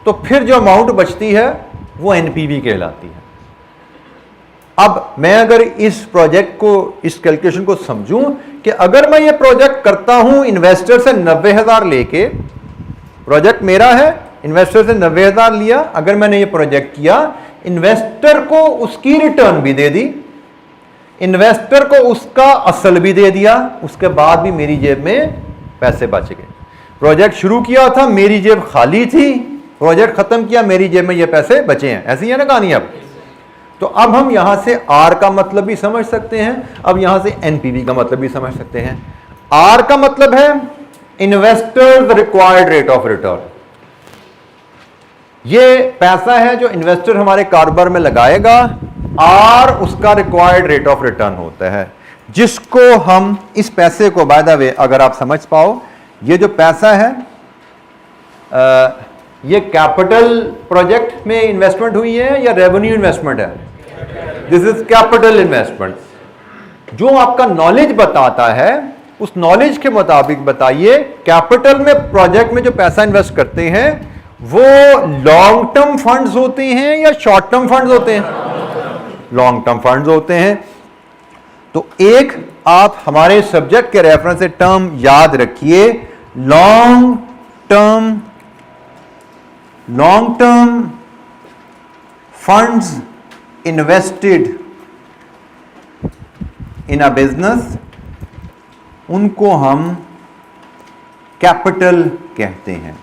तो फिर जो अमाउंट बचती है वो एनपीवी कहलाती है। अब मैं अगर इस प्रोजेक्ट को, इस कैलकुलेशन को समझूं कि अगर मैं ये प्रोजेक्ट करता हूं इन्वेस्टर से 90,000 लेके, प्रोजेक्ट मेरा है, इन्वेस्टर से 90,000 लिया, अगर मैंने ये प्रोजेक्ट किया, इन्वेस्टर को उसकी रिटर्न भी दे दी, इन्वेस्टर को उसका असल भी दे दिया, उसके बाद भी मेरी जेब में पैसे बच गए। प्रोजेक्ट शुरू किया था, मेरी जेब खाली थी, प्रोजेक्ट खत्म किया, मेरी जेब में ये पैसे बचे हैं। ऐसी है ना कहानी। अब तो अब हम यहां से आर का मतलब भी समझ सकते हैं, अब यहां से एनपीवी का मतलब भी समझ सकते हैं। आर का मतलब है investors required rate of return, ये पैसा है जो इन्वेस्टर हमारे कारोबार में लगाएगा और उसका रिक्वायर्ड रेट ऑफ रिटर्न होता है, जिसको हम इस पैसे को, बाय द वे अगर आप समझ पाओ, ये जो पैसा है ये कैपिटल प्रोजेक्ट में इन्वेस्टमेंट हुई है या रेवेन्यू इन्वेस्टमेंट है? This is capital investment. जो आपका नॉलेज बताता है उस नॉलेज के मुताबिक बताइए, कैपिटल में प्रोजेक्ट में जो पैसा इन्वेस्ट करते हैं वो लॉन्ग टर्म फंड्स होते हैं या शॉर्ट टर्म फंड्स होते हैं? लॉन्ग टर्म फंड्स होते हैं। तो एक आप हमारे सब्जेक्ट के रेफरेंस से टर्म याद रखिए, long term funds invested in a business, उनको हम कैपिटल कहते हैं।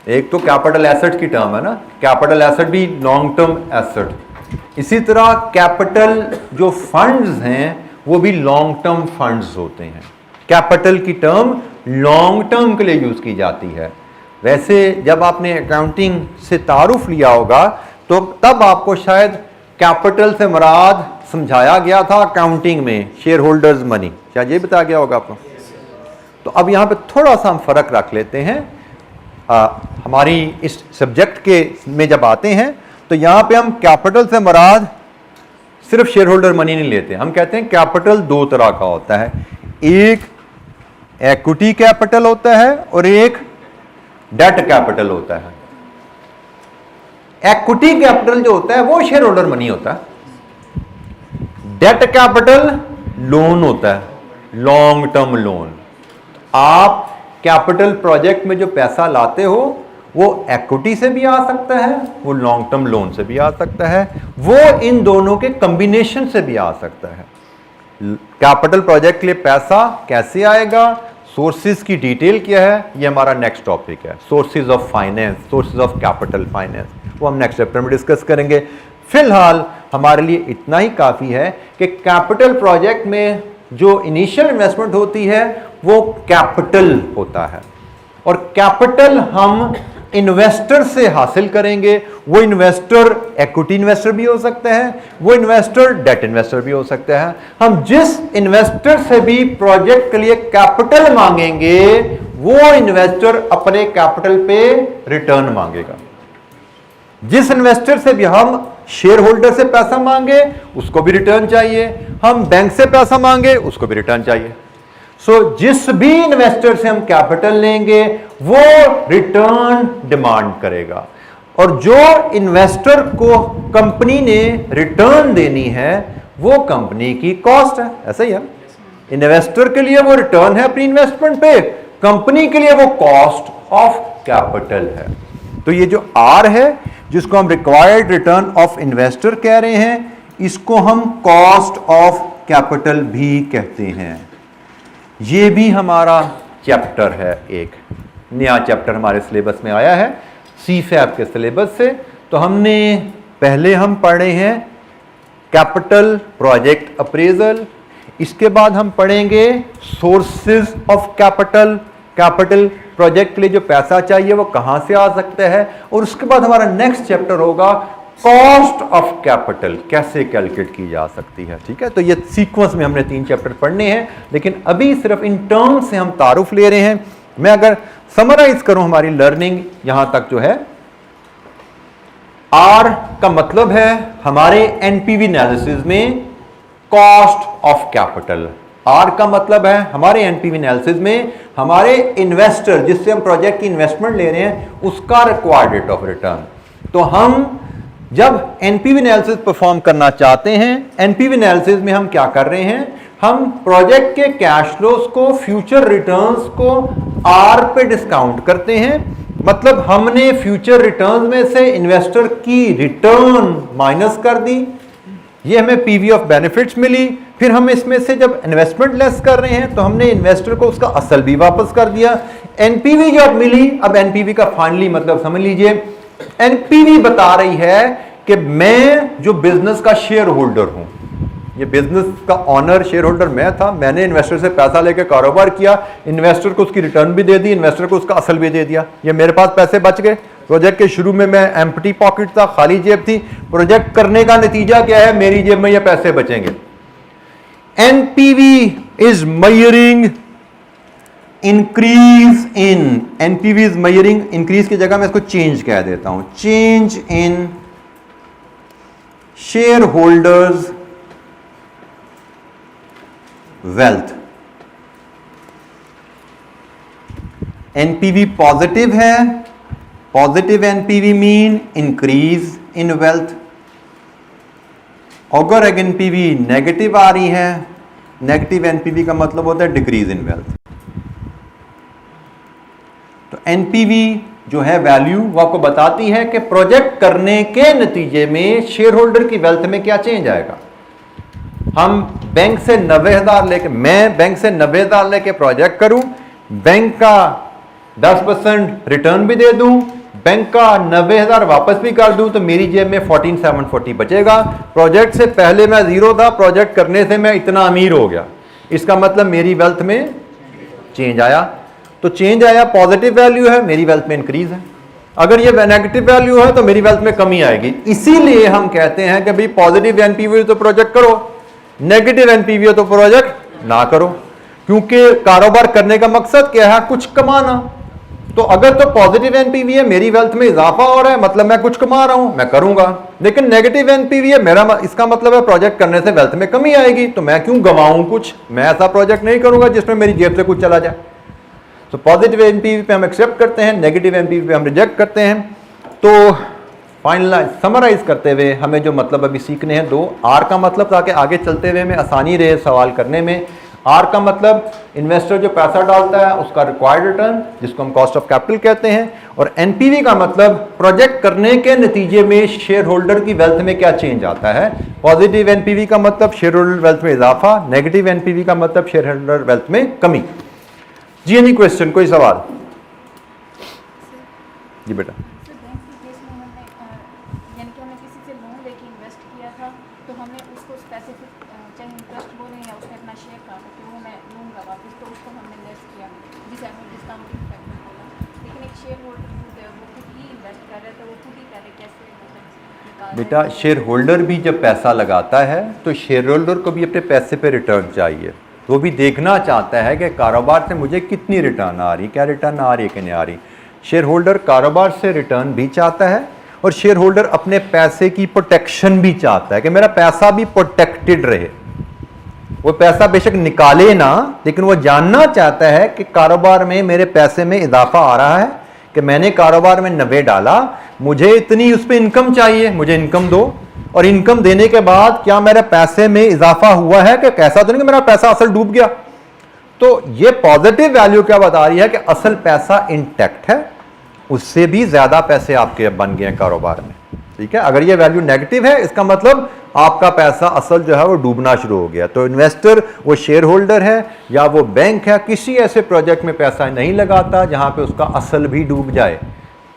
एक तो कैपिटल एसेट की टर्म है ना, कैपिटल एसेट भी लॉन्ग टर्म एसेट। इसी तरह कैपिटल जो फंड्स हैं वो भी लॉन्ग टर्म फंड्स होते हैं। कैपिटल की टर्म लॉन्ग टर्म के लिए यूज की जाती है। वैसे जब आपने अकाउंटिंग से तारुफ लिया होगा तो तब आपको शायद कैपिटल से मुराद समझाया गया था अकाउंटिंग में शेयर होल्डर्स मनी, शायद ये बताया गया होगा आपको। तो अब यहां पे थोड़ा सा हम फर्क रख लेते हैं। हमारी इस सब्जेक्ट के में जब आते हैं तो यहां पे हम कैपिटल से मुराद सिर्फ शेयर होल्डर मनी नहीं लेते, हम कहते हैं कैपिटल दो तरह का होता है, एक इक्विटी कैपिटल होता है और एक डेट कैपिटल होता है। इक्विटी कैपिटल जो होता है वो शेयर होल्डर मनी होता है, डेट कैपिटल लोन होता है, लॉन्ग टर्म लोन। आप कैपिटल प्रोजेक्ट में जो पैसा लाते हो वो इक्विटी से भी आ सकता है, वो लॉन्ग टर्म लोन से भी आ सकता है, वो इन दोनों के कॉम्बिनेशन से भी आ सकता है। कैपिटल प्रोजेक्ट के लिए पैसा कैसे आएगा, सोर्सेज की डिटेल क्या है, ये हमारा नेक्स्ट टॉपिक है, sources of finance, sources of capital finance, वो हम नेक्स्ट चैप्टर में डिस्कस करेंगे। फिलहाल हमारे लिए इतना ही काफी है कि कैपिटल प्रोजेक्ट में जो इनिशियल इन्वेस्टमेंट होती है वो कैपिटल होता है, और कैपिटल हम इन्वेस्टर से हासिल करेंगे। वो इन्वेस्टर इक्विटी इन्वेस्टर भी हो सकता है, वो इन्वेस्टर डेट इन्वेस्टर भी हो सकता है। हम जिस इन्वेस्टर से भी प्रोजेक्ट के लिए कैपिटल मांगेंगे वो इन्वेस्टर अपने कैपिटल पे रिटर्न मांगेगा। जिस इन्वेस्टर से भी हम शेयर होल्डर से पैसा मांगे उसको भी रिटर्न चाहिए, हम बैंक से पैसा मांगे उसको भी रिटर्न चाहिए। जिस भी इन्वेस्टर से हम कैपिटल लेंगे वो रिटर्न डिमांड करेगा, और जो इन्वेस्टर को कंपनी ने रिटर्न देनी है वो कंपनी की कॉस्ट है। ऐसा ही है, इन्वेस्टर के लिए वो रिटर्न है अपनी इन्वेस्टमेंट पे, कंपनी के लिए वो कॉस्ट ऑफ कैपिटल है। तो ये जो आर है जिसको हम रिक्वायर्ड रिटर्न ऑफ इन्वेस्टर कह रहे हैं, इसको हम कॉस्ट ऑफ कैपिटल भी कहते हैं। ये भी हमारा चैप्टर है, एक नया चैप्टर हमारे सिलेबस में आया है CFAP के सिलेबस से। तो हमने पहले हम पढ़े हैं कैपिटल प्रोजेक्ट अप्रेजल, इसके बाद हम पढ़ेंगे sources of capital, capital project के लिए जो पैसा चाहिए वो कहां से आ सकता है, और उसके बाद हमारा नेक्स्ट चैप्टर होगा कॉस्ट ऑफ कैपिटल, कैसे कैलकुलेट की जा सकती है। ठीक है, तो ये सीक्वेंस में हमने 3 चैप्टर पढ़ने हैं, लेकिन अभी सिर्फ इन टर्म्स से हम तारुफ ले रहे हैं। मैं अगर समराइज करूं हमारी लर्निंग यहां तक जो है, आर का मतलब है हमारे एनपीवी एनालिसिस में कॉस्ट ऑफ कैपिटल। आर का मतलब है हमारे एनपीवी एनालिसिस में हमारे इन्वेस्टर जिससे हम प्रोजेक्ट की इन्वेस्टमेंट ले रहे हैं उसका रिक्वायर्ड रेट ऑफ रिटर्न। तो हम जब एनपीवी एनालिसिस परफॉर्म करना चाहते हैं, एनपीवी एनालिसिस में हम क्या कर रहे हैं, हम प्रोजेक्ट के कैश फ्लोस को, फ्यूचर रिटर्न्स को आर पे डिस्काउंट करते हैं। मतलब हमने फ्यूचर रिटर्न्स में से इन्वेस्टर की रिटर्न माइनस कर दी, ये हमें पीवी ऑफ बेनिफिट्स मिली। फिर हम इसमें से जब इन्वेस्टमेंट लेस कर रहे हैं तो हमने इन्वेस्टर को उसका असल भी वापस कर दिया। एनपीवी जब मिली, अब एनपीवी का फाइनली मतलब समझ लीजिए, एनपीवी बता रही है कि मैं जो बिजनेस का शेयर होल्डर हूं, ये बिजनेस का ऑनर शेयर होल्डर मैं था, मैंने इन्वेस्टर से पैसा लेके कारोबार किया, इन्वेस्टर को उसकी रिटर्न भी दे दी, इन्वेस्टर को उसका असल भी दे दिया, ये मेरे पास पैसे बच गए। प्रोजेक्ट के शुरू में मैं एम्प्टी पॉकेट था, खाली जेब थी। प्रोजेक्ट करने का नतीजा क्या है, मेरी जेब में ये पैसे बचेंगे। NPV is measuring increase in, NPV is measuring, increase की जगह मैं इसको चेंज कह देता हूं, change in shareholders wealth. NPV positive है, positive NPV mean increase in wealth. अगर एनपीवी नेगेटिव आ रही है, नेगेटिव एनपीवी का मतलब होता है डिक्रीज इन वेल्थ। तो एनपीवी जो है वैल्यू, वो आपको बताती है कि प्रोजेक्ट करने के नतीजे में शेयर होल्डर की वेल्थ में क्या चेंज आएगा। हम बैंक से 90,000 लेके, मैं बैंक से 90,000 लेके प्रोजेक्ट करूं, बैंक का 10% रिटर्न भी दे दूं, बैंक का 90,000 वापस भी कर दूं, तो मेरी जेब में 14,740 बचेगा। प्रोजेक्ट से पहले मैं जीरो था, प्रोजेक्ट करने से मैं इतना अमीर हो गया, इसका मतलब मेरी वेल्थ में चेंज आया। तो चेंज आया, पॉजिटिव वैल्यू है, मेरी वेल्थ में इंक्रीज है। अगर ये नेगेटिव वैल्यू है तो मेरी वेल्थ में कमी आएगी। इसीलिए हम कहते हैं कि भाई पॉजिटिव एनपीवी तो प्रोजेक्ट करो, नेगेटिव एनपीवी तो प्रोजेक्ट ना करो, क्योंकि कारोबार करने का मकसद क्या है, कुछ कमाना। तो अगर तो पॉजिटिव एनपीवी है, मेरी वेल्थ में इजाफा हो रहा है, मतलब मैं कुछ कमा रहा हूं, मैं करूंगा। लेकिन नेगेटिव एनपीवी है मेरा, इसका मतलब है प्रोजेक्ट करने से वेल्थ में कमी आएगी, तो मैं क्यों गंवाऊं कुछ, मैं ऐसा प्रोजेक्ट नहीं करूंगा जिसमें मेरी जेब से कुछ चला जाए। तो पॉजिटिव एनपीवी पे हम एक्सेप्ट करते हैं, नेगेटिव एनपीवी पे हम रिजेक्ट करते हैं। तो फाइनलाइज, समराइज करते हुए हमें जो मतलब अभी सीखने हैं दो। आर का मतलब, ताकि आगे चलते हुए में आसानी रहे सवाल करने में। आर का मतलब इन्वेस्टर जो पैसा डालता है उसका रिक्वायर्ड रिटर्न, जिसको हम कॉस्ट ऑफ कैपिटल कहते हैं। और एनपीवी का मतलब प्रोजेक्ट करने के नतीजे में शेयर होल्डर की वेल्थ में क्या चेंज आता है। पॉजिटिव एनपीवी का मतलब शेयर होल्डर वेल्थ में इजाफा, नेगेटिव एनपीवी का मतलब शेयर होल्डर वेल्थ में कमी। जी एनी क्वेश्चन, कोई सवाल? जी बेटा। बेटा शेयर होल्डर भी जब पैसा लगाता है तो शेयर होल्डर को भी अपने पैसे पे रिटर्न चाहिए। वो भी देखना चाहता है कि कारोबार से मुझे कितनी रिटर्न आ रही, क्या रिटर्न आ रही है कि नहीं आ रही। शेयर होल्डर कारोबार से रिटर्न भी चाहता है और शेयर होल्डर अपने पैसे की प्रोटेक्शन भी चाहता है कि मेरा पैसा भी प्रोटेक्टेड रहे। वो पैसा बेशक निकाले ना, लेकिन वो जानना चाहता है कि कारोबार में मेरे पैसे में इजाफा आ रहा है, कि मैंने कारोबार में 90 डाला, मुझे इतनी उस पर इनकम चाहिए, मुझे इनकम दो। और इनकम देने के बाद क्या मेरे पैसे में इजाफा हुआ है, कि कैसा तो नहीं कि मेरा पैसा असल डूब गया। तो ये पॉजिटिव वैल्यू क्या बता रही है कि असल पैसा इंटैक्ट है, उससे भी ज्यादा पैसे आपके बन गए हैं कारोबार में। ठीक है, अगर ये वैल्यू नेगेटिव है, इसका मतलब आपका पैसा असल जो है वो डूबना शुरू हो गया। तो इन्वेस्टर, वो शेयर होल्डर है या वो बैंक है, किसी ऐसे प्रोजेक्ट में पैसा नहीं लगाता जहां पे उसका असल भी डूब जाए।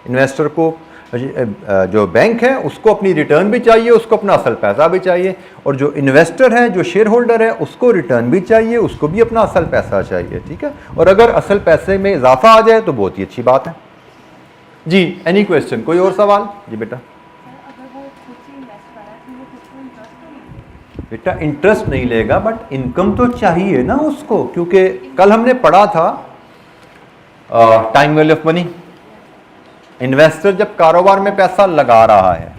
इन्वेस्टर को, जो बैंक है उसको अपनी रिटर्न भी चाहिए, उसको अपना असल पैसा भी चाहिए। और जो इन्वेस्टर है, जो शेयर होल्डर है, उसको रिटर्न भी चाहिए, उसको भी अपना असल पैसा चाहिए। ठीक है, और अगर असल पैसे में इजाफा आ जाए तो बहुत ही अच्छी बात है। जी एनी क्वेश्चन, कोई और सवाल? जी बेटा। बेटा इंटरेस्ट नहीं लेगा, बट इनकम तो चाहिए ना उसको, क्योंकि कल हमने पढ़ा था time value of money. Investor जब कारोबार में पैसा लगा रहा है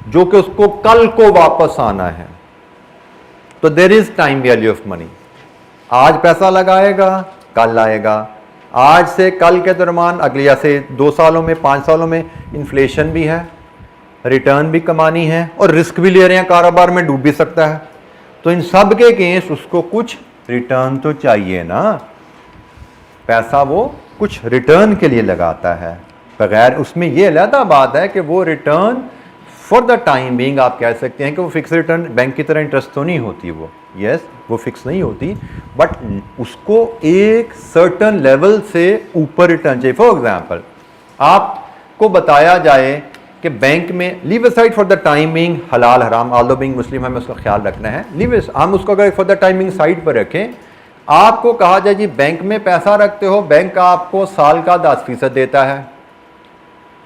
जो कि उसको कल को वापस आना है, तो there is time value of money. आज पैसा लगाएगा, कल आएगा। आज से कल के दरमियान अगले, जैसे 2 सालों में, 5 सालों में इन्फ्लेशन भी है, रिटर्न भी कमानी है और रिस्क भी ले रहे हैं, कारोबार में डूब भी सकता है। तो इन सब के केस उसको कुछ रिटर्न तो चाहिए ना, पैसा वो कुछ रिटर्न के लिए लगाता है। बगैर उसमें ये अलग बात है कि वो return for the time being, आप कह सकते हैं कि वो फिक्स रिटर्न बैंक की तरह इंटरेस्ट तो नहीं होती वो, यस वो फिक्स नहीं होती, बट उसको एक सर्टन लेवल से ऊपर रिटर्न चाहिए। फॉर एग्जाम्पल, आपको बताया जाए कि बैंक में leave aside for the timing हलाल हराम, ऑल्दो बीइंग मुस्लिम हमें उसका ख्याल रखना है, हम उसको अगर फॉर द टाइमिंग साइड पर रखें, आपको कहा जाए जी बैंक में पैसा रखते हो, बैंक आपको साल का 10% देता है।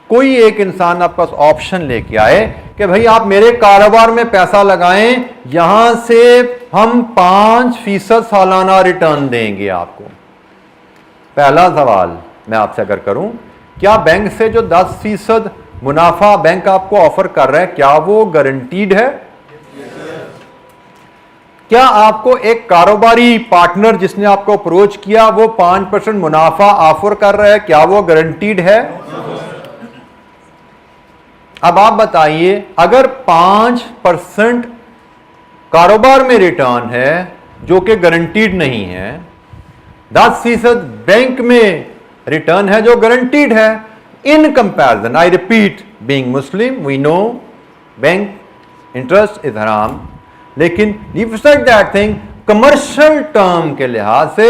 कोई एक इंसान आपके पास ऑप्शन लेके आए कि भाई आप मेरे कारोबार में पैसा लगाएं, यहां से हम 5% सालाना रिटर्न देंगे आपको। पहला सवाल मैं आपसे अगर करूं, क्या बैंक से जो 10% मुनाफा बैंक आपको ऑफर कर रहा है, क्या वो गारंटीड है? क्या आपको एक कारोबारी पार्टनर जिसने आपको अप्रोच किया वो 5% मुनाफा ऑफर कर रहा है, क्या वो गारंटीड है? अब आप बताइए, अगर 5% कारोबार में रिटर्न है जो कि गारंटीड नहीं है, 10% बैंक में रिटर्न है जो गारंटीड है, in comparison, I repeat, being Muslim we know bank interest is हराम, लेकिन leave aside that thing, commercial term के लिहाज से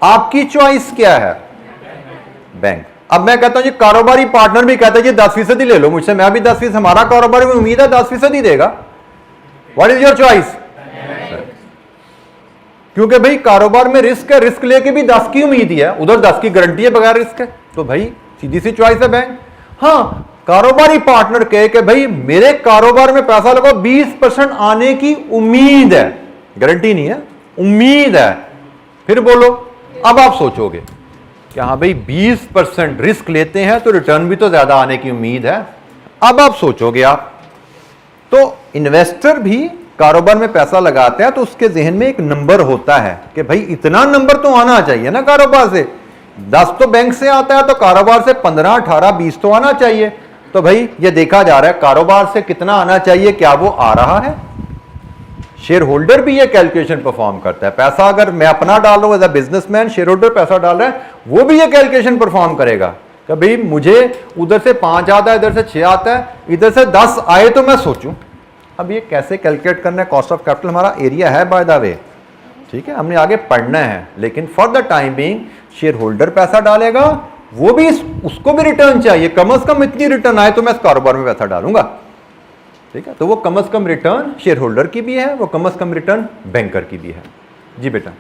आपकी चॉइस क्या है? बैंक। अब मैं कहता हूं जी, कारोबारी पार्टनर भी कहता है जी 10% ही ले लो मुझसे, मैं भी 10%, हमारा कारोबार में उम्मीद है 10% ही देगा। What is your choice? क्योंकि भाई कारोबार में रिस्क है, रिस्क लेके भी 10 की उम्मीद ही है, उधर 10 की गारंटी है बगैर रिस्क है, तो भाई सीधी सी चॉइस है बैंक। हाँ, कारोबारी पार्टनर कहे कि भाई मेरे कारोबार में पैसा लगाओ, 20% आने की उम्मीद है, गारंटी नहीं है, उम्मीद है, फिर बोलो। अब आप सोचोगे कि हाँ भाई 20% रिस्क लेते हैं तो रिटर्न भी तो ज्यादा आने की उम्मीद है। अब आप सोचोगे, आप तो इन्वेस्टर भी कारोबार में पैसा लगाते हैं तो उसके जहन में एक नंबर होता है कि भाई इतना नंबर तो आना चाहिए ना कारोबार से, 10 तो बैंक से आता है तो कारोबार से 15, 18, 20 तो आना चाहिए। तो भाई ये देखा जा रहा है कारोबार से कितना आना चाहिए, क्या वो आ रहा है? शेयर होल्डर भी ये कैलकुलेशन परफॉर्म करता है। पैसा अगर मैं अपना डाल रहा हूं as a businessman, shareholder पैसा डाल रहा है, वो भी ये कैलकुलेशन परफॉर्म करेगा कि भाई मुझे उधर से 5 आता है, इधर से 6 आता है, इधर से 10 आए तो मैं सोचूं। अब ये कैसे कैलकुलेट करना है? कॉस्ट ऑफ कैपिटल हमारा एरिया है बाय द वे, ठीक है, हमने आगे पढ़ना है, लेकिन for the time being share holder पैसा डालेगा, वो भी उसको भी रिटर्न चाहिए, कम से कम इतनी रिटर्न आए तो मैं इस कारोबार में पैसा डालूंगा, ठीक है। तो वो कम से कम रिटर्न शेयर होल्डर की भी है, वो कम से कम रिटर्न बैंकर की भी है। जी बेटा,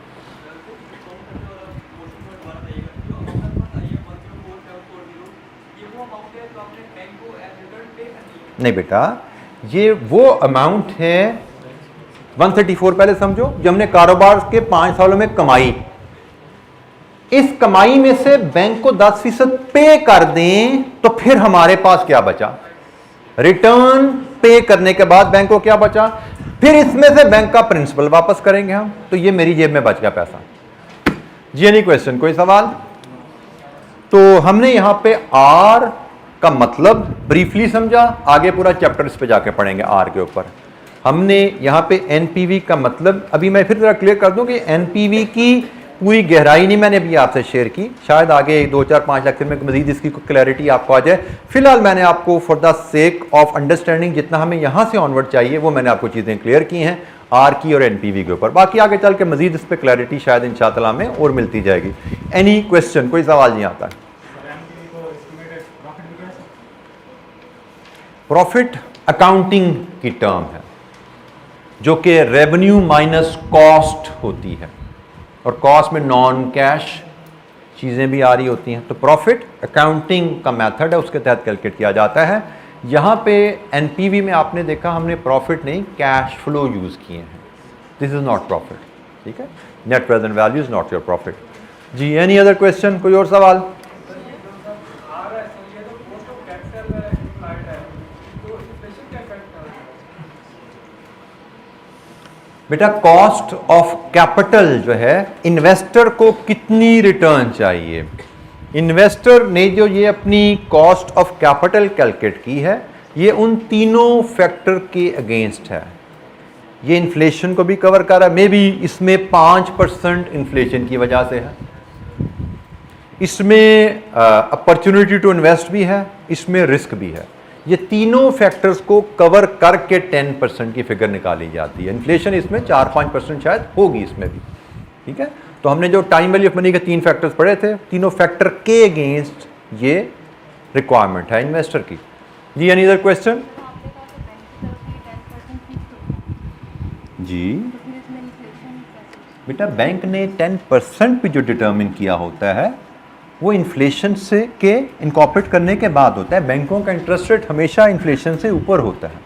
नहीं बेटा, ये वो अमाउंट है 134, पहले समझो, जो हमने कारोबार के 5 सालों में कमाई, इस कमाई में से बैंक को 10% पे कर दें तो फिर हमारे पास क्या बचा? रिटर्न पे करने के बाद बैंक को क्या बचा? फिर इसमें से बैंक का प्रिंसिपल वापस करेंगे हम, तो ये मेरी जेब में बच गया पैसा। जी एनी क्वेश्चन, कोई सवाल? तो हमने यहां पे आर का मतलब ब्रीफली समझा, आगे पूरा चैप्टर इस पे जाके पढ़ेंगे आर के ऊपर। हमने यहां पे एनपीवी का मतलब, अभी मैं फिर जरा क्लियर कर दूं कि एनपीवी की पूरी गहराई नहीं मैंने अभी आपसे शेयर की, शायद आगे 2, 4, 5 लेक्चर में मजीद इसकी क्लैरिटी आपको आ जाए। फिलहाल मैंने आपको for the sake of understanding जितना हमें यहां से ऑनवर्ड चाहिए वो मैंने आपको चीजें क्लियर की हैं आर की और एनपीवी के ऊपर। बाकी आगे चल के मजीद इस पर क्लैरिटी शायद इंशाअल्लाह में और मिलती जाएगी। एनी क्वेश्चन, कोई सवाल नहीं आता? प्रॉफिट अकाउंटिंग की टर्म है जो कि रेवेन्यू माइनस कॉस्ट होती है, और कॉस्ट में नॉन कैश चीज़ें भी आ रही होती हैं, तो प्रॉफिट अकाउंटिंग का मेथड है, उसके तहत कैलकुलेट किया जाता है। यहाँ पे एनपीवी में आपने देखा हमने प्रॉफिट नहीं कैश फ्लो यूज़ किए हैं, दिस इज़ नॉट प्रॉफिट, ठीक है, net present value is not your profit. जी एनी अदर क्वेश्चन, कोई और सवाल? बेटा कॉस्ट ऑफ कैपिटल जो है, इन्वेस्टर को कितनी रिटर्न चाहिए, इन्वेस्टर ने जो ये अपनी कॉस्ट ऑफ कैपिटल कैलकुलेट की है ये उन तीनों फैक्टर के अगेंस्ट है। ये इन्फ्लेशन को भी कवर कर रहा है, मे बी इसमें 5% इन्फ्लेशन की वजह से है, इसमें अपॉर्चुनिटी टू इन्वेस्ट भी है, इसमें रिस्क भी है। ये तीनों फैक्टर्स को कवर करके 10% की फिगर निकाली जाती है। इन्फ्लेशन इसमें 4-5% शायद होगी इसमें भी, ठीक है। तो हमने जो टाइम वैल्यू ऑफ मनी के 3 फैक्टर्स पढ़े थे, तीनों फैक्टर के अगेंस्ट ये रिक्वायरमेंट है इन्वेस्टर की। जी एनी अदर क्वेश्चन? जी बेटा बैंक ने 10% भी जो डिटर्मिन किया होता है वो इन्फ्लेशन से के इनकॉर्पोरेट करने के बाद होता है। बैंकों का इंटरेस्ट रेट हमेशा इन्फ्लेशन से ऊपर होता है।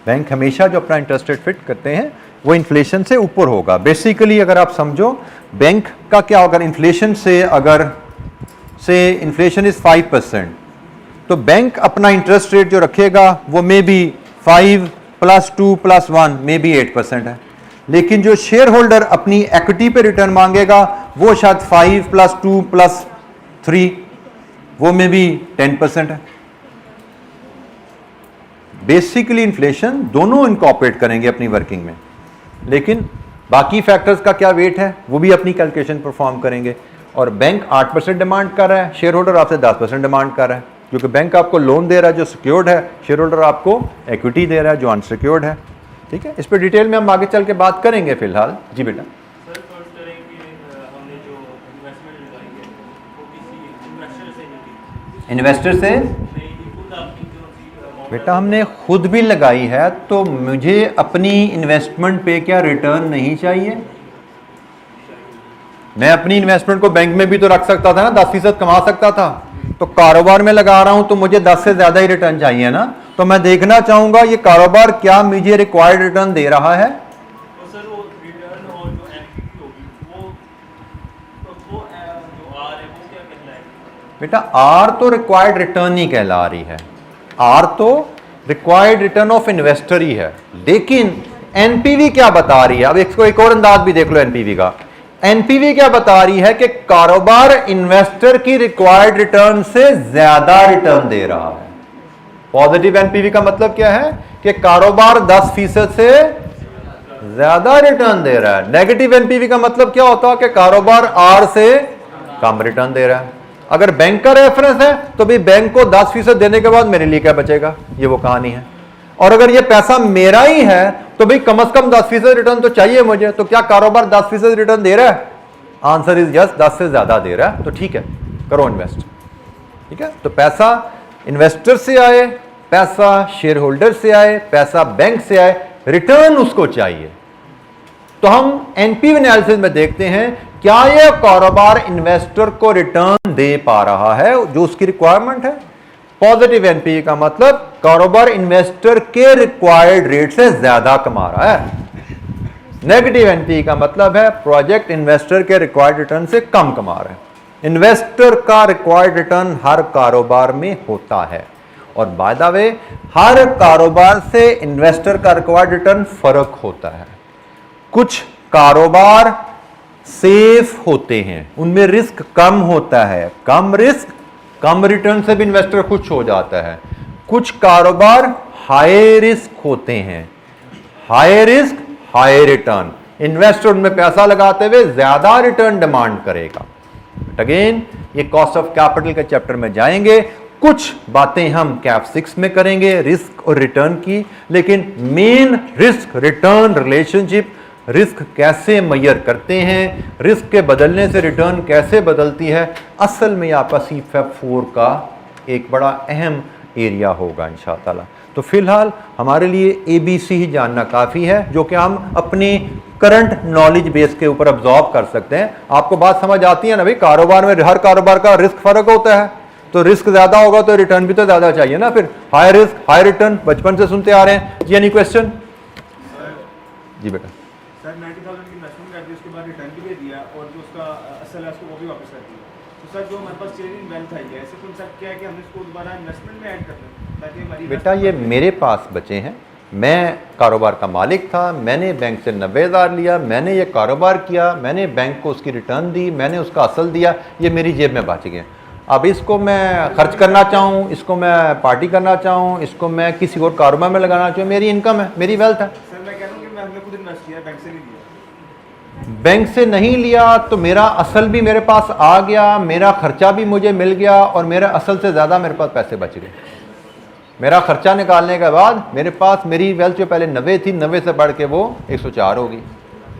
बैंक हमेशा जो अपना इंटरेस्ट रेट फिट करते हैं वो इन्फ्लेशन से ऊपर होगा। बेसिकली अगर आप समझो बैंक का क्या होगा, इन्फ्लेशन से अगर से इन्फ्लेशन इज 5% तो बैंक अपना इंटरेस्ट रेट जो रखेगा वो मे बी 5 + 2 + 1 मे बी 8% है। लेकिन जो शेयर होल्डर अपनी इक्विटी पे रिटर्न मांगेगा वो शायद 5 + 2 + 3 वो में भी 10% है। बेसिकली इन्फ्लेशन दोनों इनकॉर्पोरेट करेंगे अपनी वर्किंग में, लेकिन बाकी फैक्टर्स का क्या वेट है वो भी अपनी कैलकुलेशन परफॉर्म करेंगे। और बैंक 8% डिमांड कर रहा है, शेयर होल्डर आपसे 10% डिमांड कर रहा है, क्योंकि बैंक आपको लोन दे रहा है जो सिक्योर्ड है, शेयर होल्डर आपको इक्विटी दे रहा है जो अनसिक्योर्ड है। ठीक है, इस पर डिटेल में हम आगे चल के बात करेंगे फिलहाल। जी बेटा। इन्वेस्टर से बेटा हमने खुद भी लगाई है तो मुझे अपनी इन्वेस्टमेंट पे क्या रिटर्न नहीं चाहिए? मैं अपनी इन्वेस्टमेंट को बैंक में भी तो रख सकता था ना, 10% कमा सकता था। तो कारोबार में लगा रहा हूं तो मुझे 10 से ज्यादा ही रिटर्न चाहिए ना। तो मैं देखना चाहूंगा ये कारोबार क्या मुझे रिक्वायर्ड रिटर्न दे रहा है। तो सर वो रिटर्न और जो एनपीवी होगी वो जो आर है वो क्या कहलाएगी? बेटा आर तो रिक्वायर्ड रिटर्न ही कहला रही है, आर तो रिक्वायर्ड रिटर्न ऑफ इन्वेस्टर ही है। लेकिन एनपीवी क्या बता रही है? अब इसको एक और अंदाज भी देख लो एनपीवी का। एनपीवी क्या बता रही है कि कारोबार इन्वेस्टर की रिक्वायर्ड रिटर्न से ज्यादा रिटर्न दे रहा है। पॉजिटिव एनपीवी का मतलब क्या है कि कारोबार 10% से ज्यादा रिटर्न दे रहा है। नेगेटिव एनपीवी का मतलब क्या होता है कि कारोबार आर से कम रिटर्न दे रहा है। अगर बैंक का रेफरेंस है तो भी बैंक को 10% देने के बाद मेरे लिए क्या बचेगा, ये वो कहानी है। और अगर ये पैसा मेरा ही है तो भाई कम से कम 10% रिटर्न तो चाहिए मुझे। तो क्या कारोबार 10% रिटर्न दे रहा है? आंसर इज यस, 10 से ज्यादा दे रहा है। तो ठीक है, करो इन्वेस्ट। ठीक है, तो पैसा इन्वेस्टर से आए, पैसा शेयर होल्डर से आए, पैसा बैंक से आए, रिटर्न उसको चाहिए। तो हम एनपीवी एनालिसिस में देखते हैं क्या यह कारोबार इन्वेस्टर को रिटर्न दे पा रहा है जो उसकी रिक्वायरमेंट है। पॉजिटिव एनपीवी का मतलब कारोबार इन्वेस्टर के रिक्वायर्ड रेट से ज्यादा कमा रहा है। नेगेटिव एनपीवी का मतलब है प्रोजेक्ट इन्वेस्टर के रिक्वायर्ड रिटर्न से कम कमा रहा है। इन्वेस्टर का रिक्वायर्ड रिटर्न हर कारोबार में होता है, और बाय द वे हर कारोबार से इन्वेस्टर का रिक्वायर्ड रिटर्न फर्क होता है। कुछ कारोबार सेफ होते हैं, उनमें रिस्क कम होता है, कम रिस्क कम रिटर्न से भी इन्वेस्टर खुश हो जाता है। कुछ कारोबार हाई रिस्क होते हैं, high risk high return, investor उनमें पैसा लगाते हुए ज्यादा रिटर्न डिमांड करेगा। अगेन ये कॉस्ट ऑफ कैपिटल के चैप्टर में जाएंगे, कुछ बातें हम कैप 6 में करेंगे रिस्क और रिटर्न की। लेकिन main risk return relationship, risk कैसे मेजर करते हैं, रिस्क के बदलने से रिटर्न कैसे बदलती है, असल में आपका सीफैप 4 का एक बड़ा अहम एरिया होगा इंशाअल्लाह। तो फिलहाल हमारे लिए ABC ही जानना काफ़ी है, जो कि हम अपनी करंट नॉलेज बेस के ऊपर अब्जॉर्ब कर सकते हैं। आपको बात समझ आती है ना भाई, कारोबार में हर कारोबार का रिस्क फर्क होता है, तो रिस्क ज्यादा होगा तो रिटर्न भी तो ज्यादा चाहिए ना। फिर हाई रिस्क हाई रिटर्न बचपन से सुनते आ रहे हैं। जी एनी क्वेश्चन? जी बेटा। सर 90,000 की इन्वेस्टमेंट कर दी, उसके बाद रिटर्न भी दे दिया और जो उसका असल है उसको वो भी वापस कर दिया। तो सर जो हमारे पास शेयरिंग वेल्थ आई है, ऐसे कॉन्सेप्ट क्या है कि हमने इसको दोबारा इन्वेस्टमेंट में ऐड कर दें ताकि हमारी बेटा ये मेरे पास बचे हैं, मैं कारोबार का मालिक था, मैंने बैंक से 90,000 लिया, मैंने ये कारोबार किया, मैंने बैंक को उसकी रिटर्न दी, मैंने उसका असल दिया, ये मेरी जेब में बच गए। अब इसको मैं खर्च करना चाहूँ, इसको मैं पार्टी करना चाहूँ, इसको मैं किसी और कारोबार में लगाना चाहूँ, मेरी इनकम है, मेरी वेल्थ है। सर मैं कह रहा हूँ कि हमने खुद इन्वेस्ट किया, बैंक से नहीं लिया। बैंक से नहीं लिया तो मेरा असल भी मेरे पास आ गया, मेरा खर्चा भी मुझे मिल गया, और मेरा असल से ज़्यादा मेरे पास पैसे बच गए। मेरा खर्चा निकालने के बाद मेरे पास मेरी वेल्थ जो पहले 90 थी, 90 से बढ़ के वो 104 होगी।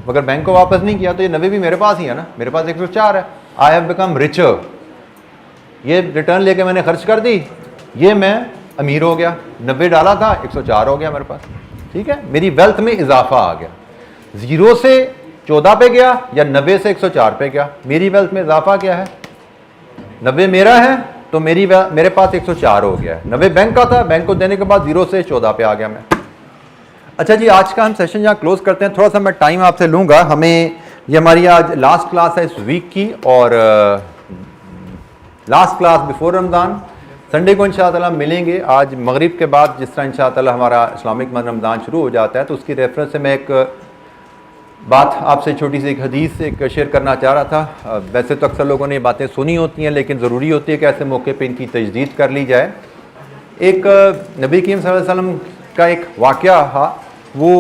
अगर बैंक को वापस नहीं किया तो ये 90 भी मेरे पास ही है ना, मेरे पास 104 है। I have become richer. ये रिटर्न लेके मैंने खर्च कर दी, ये मैं अमीर हो गया, 90 डाला था 104 हो गया मेरे पास, ठीक है, मेरी वेल्थ में इजाफा आ गया। 0 से 14 पे गया या 90 से 104 पे गया, मेरी वेल्थ में इजाफा क्या है? 90 मेरा है तो मेरे पास 104 हो गया है। 90 बैंक का था, बैंक को देने के बाद 0 से 14 पे आ गया मैं। अच्छा जी, आज का हम सेशन यहाँ क्लोज करते हैं। थोड़ा सा मैं टाइम आपसे लूँगा, हमें ये हमारी आज लास्ट क्लास है इस वीक की, और last class before Ramzan. Sunday को इंशाअल्लाह मिलेंगे आज मगरिब के बाद। जिस तरह इंशाअल्लाह हमारा इस्लामिक मंथ रमज़ान शुरू हो जाता है, तो उसकी रेफरेंस से मैं एक बात आपसे छोटी सी एक हदीस एक शेयर करना चाह रहा था। वैसे तो अक्सर लोगों ने ये बातें सुनी होती हैं, लेकिन ज़रूरी होती है कि ऐसे मौके पे इनकी तजदीद कर ली जाए। एक नबी करीम सल्लल्लाहु अलैहि वसल्लम का एक वाक़या था। वो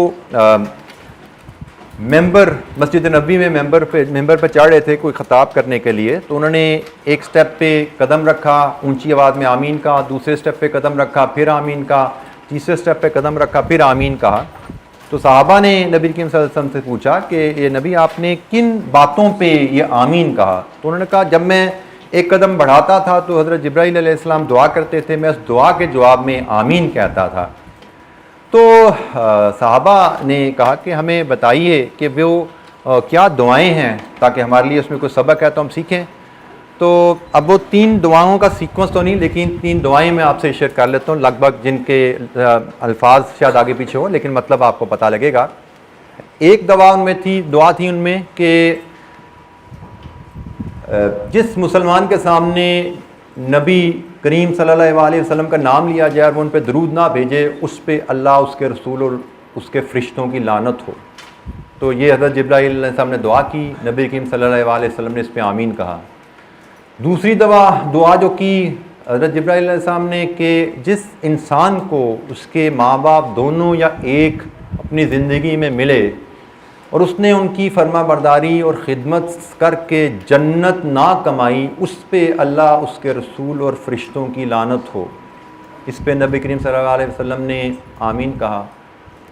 मेंबर मस्जिद नबी में मेंबर पे चढ़ रहे थे कोई ख़ताब करने के लिए, तो उन्होंने एक स्टेप पे कदम रखा, ऊंची आवाज़ में आमीन कहा, दूसरे स्टेप पे कदम रखा, फिर आमीन कहा, तीसरे स्टेप पे कदम रखा, फिर आमीन कहा। तो सहाबा ने नबी करीम सल्लल्लाहु अलैहि वसल्लम से पूछा कि ये नबी आपने किन बातों पे ये आमीन कहा? तो उन्होंने कहा जब मैं एक कदम बढ़ाता था तो हज़रत जिब्राईल अलैहिस्सलाम दुआ करते थे, मैं उस दुआ के जवाब में आमीन कहता था। तो सहाबा ने कहा कि हमें बताइए कि वो क्या दुआएं हैं, ताकि हमारे लिए उसमें कोई सबक है तो हम सीखें। तो अब वो 3 दुआओं का सीक्वेंस तो नहीं, लेकिन 3 दुआएं मैं आपसे शेयर कर लेता हूँ, लगभग जिनके अल्फाज शायद आगे पीछे हो, लेकिन मतलब आपको पता लगेगा। एक दुआ थी उनमें कि जिस मुसलमान के सामने नबी करीम सल्लल्लाहु अलैहि वसल्लम का नाम लिया जाए और वो उन पर दरूद ना भेजे, उस पर अल्लाह, उसके रसूल और उसके फ़रिश्तों की लानत हो। तो ये हज़रत जिब्राईल अलैहिस्सलाम ने दुआ की, नबी करीम सल्लल्लाहु अलैहि वसल्लम ने इस पर आमीन कहा। दूसरी दुआ जो की हज़रत जिब्राईल अलैहिस्सलाम ने कि जिस इंसान को उसके माँ बाप दोनों या एक अपनी ज़िंदगी में मिले और उसने उनकी फर्माबरदारी और ख़िदमत करके जन्नत ना कमाई, उस पे अल्लाह, उसके रसूल और फ़रिश्तों की लानत हो। इस पे नबी करीम सल्लल्लाहु अलैहि वसल्लम ने आमीन कहा।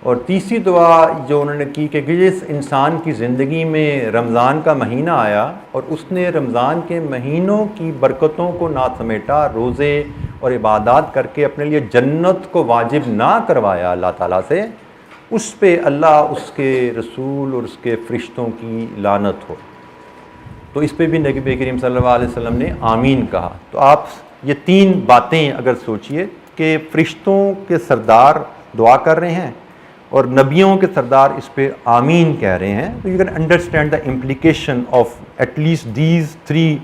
और तीसरी दुआ जो उन्होंने की कि जिस इंसान की ज़िंदगी में रमज़ान का महीना आया और उसने रमज़ान के महीनों की बरकतों को ना समेटा, रोज़े और इबादत करके अपने लिए जन्नत को वाजिब ना करवाया अल्लाह ताला से, उस पे अल्लाह, उसके रसूल और उसके फ़रिश्तों की लानत हो। तो इस पे भी नबी करीम सल्लल्लाहु अलैहि वसल्लम ने आमीन कहा। तो आप ये 3 बातें अगर सोचिए कि फ़रिश्तों के सरदार दुआ कर रहे हैं और नबियों के सरदार इस पे आमीन कह रहे हैं, तो you can understand the implication of at least these 3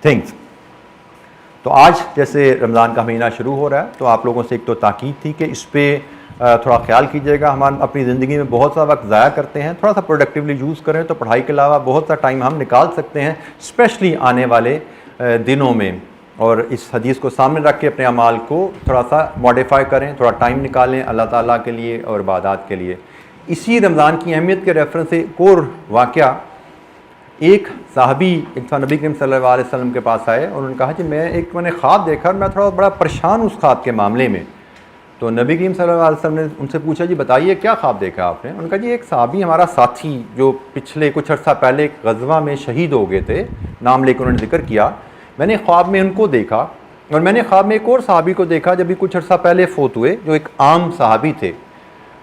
things. तो आज जैसे रमज़ान का महीना शुरू हो रहा है, तो आप लोगों से एक तो ताकीद थी कि इस पर थोड़ा ख्याल कीजिएगा। हम अपनी ज़िंदगी में बहुत सा वक्त ज़ाया करते हैं, थोड़ा सा प्रोडक्टिवली यूज़ करें तो पढ़ाई के अलावा बहुत सा टाइम हम निकाल सकते हैं, स्पेशली आने वाले दिनों में। और इस हदीस को सामने रख के अपने अमाल को थोड़ा सा मॉडिफाई करें, थोड़ा टाइम निकालें अल्लाह ताला के लिए और इबादत के लिए। इसी रमज़ान की अहमियत के रेफरेंस से एक और वाक़या, एक साहबी एक नबी करीम सल्लल्लाहु अलैहि वसल्लम के पास आए और उन्होंने कहा कि मैंने ख्वाब देखा और मैं थोड़ा बड़ा परेशान उस ख्वाब के मामले में। तो नबी करीम सल्लल्लाहु अलैहि वसल्लम ने उनसे पूछा, जी बताइए क्या ख्वाब देखा आपने? उन्होंने कहा जी एक साहबी हमारा साथी जो पिछले कुछ अर्सा पहले एक गज़वा में शहीद हो गए थे, नाम लेकर उन्होंने जिक्र किया, मैंने ख्वाब में उनको देखा और मैंने ख्वाब में एक और साहबी को देखा जब भी कुछ अर्सा पहले फ़ौत हुए, जो एक आम साहबी थे।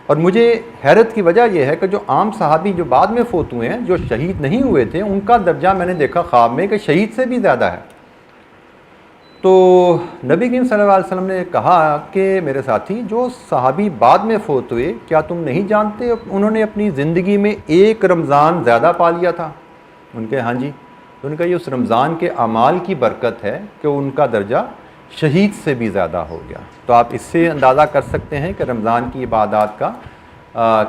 और मुझे हैरत की वजह यह है कि जो आम साहबी जो बाद में फ़ौत हुए हैं, जो शहीद नहीं हुए थे, उनका दर्जा मैंने देखा ख्वाब में कि शहीद से भी ज़्यादा है। तो नबी करीम सल्लल्लाहु अलैहि वसल्लम ने कहा कि मेरे साथी, जो सहाबी बाद में फ़ौत हुए, क्या तुम नहीं जानते उन्होंने अपनी ज़िंदगी में एक रमज़ान ज़्यादा पा लिया था? उनके हाँ जी। तो उनका ये उस रमज़ान के अमाल की बरकत है कि उनका दर्जा शहीद से भी ज़्यादा हो गया। तो आप इससे अंदाज़ा कर सकते हैं कि रमज़ान की इबादत का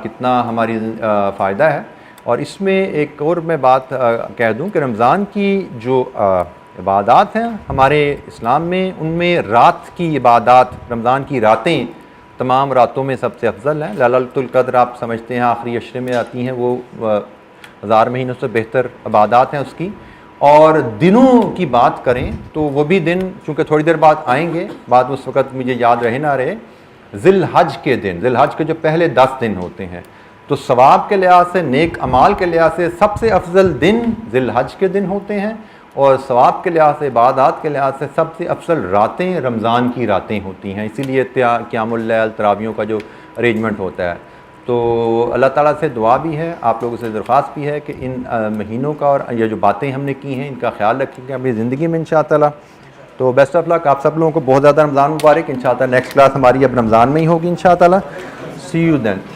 कितना हमारी फ़ायदा है। और इसमें एक और मैं बात कह दूं कि रमज़ान की जो इबादत हैं हमारे इस्लाम में, उनमें रात की इबादत, रमज़ान की रातें तमाम रातों में सबसे अफजल हैं। लैलतुल क़द्र आप समझते हैं आखिरी अशरे में आती हैं, वो 1000 महीनों से बेहतर इबादत हैं उसकी। और दिनों की बात करें तो वो भी दिन, चूँकि थोड़ी देर बाद आएंगे, बाद उस वक़्त मुझे याद रहे ना रहे, ज़िलहज के दिन, ज़िलहज के जो पहले 10 दिन होते हैं, तो सवाब के लिहाज से, नेक अमाल के लिहाज से सबसे अफजल दिन ज़िलहज के दिन होते हैं। और सवाब के लिहाज से, इबादत के लिहाज से सबसे अफसल रातें रमज़ान की रातें होती हैं, इसीलिए क़ियामुल लैल, तरावियों का जो अरेंजमेंट होता है। तो अल्लाह ताला से दुआ भी है, आप लोगों से दरख्वास्त भी है कि इन महीनों का और ये जो बातें हमने की हैं इनका ख्याल रखेंगे अपनी ज़िंदगी में इंशाअल्लाह। तो बेस्ट ऑफ लक आप सब लोगों को, बहुत ज़्यादा रमज़ान मुबारक। इंशाअल्लाह नेक्स्ट क्लास हमारी अब रमज़ान में ही होगी इंशाअल्लाह। सी यू देन।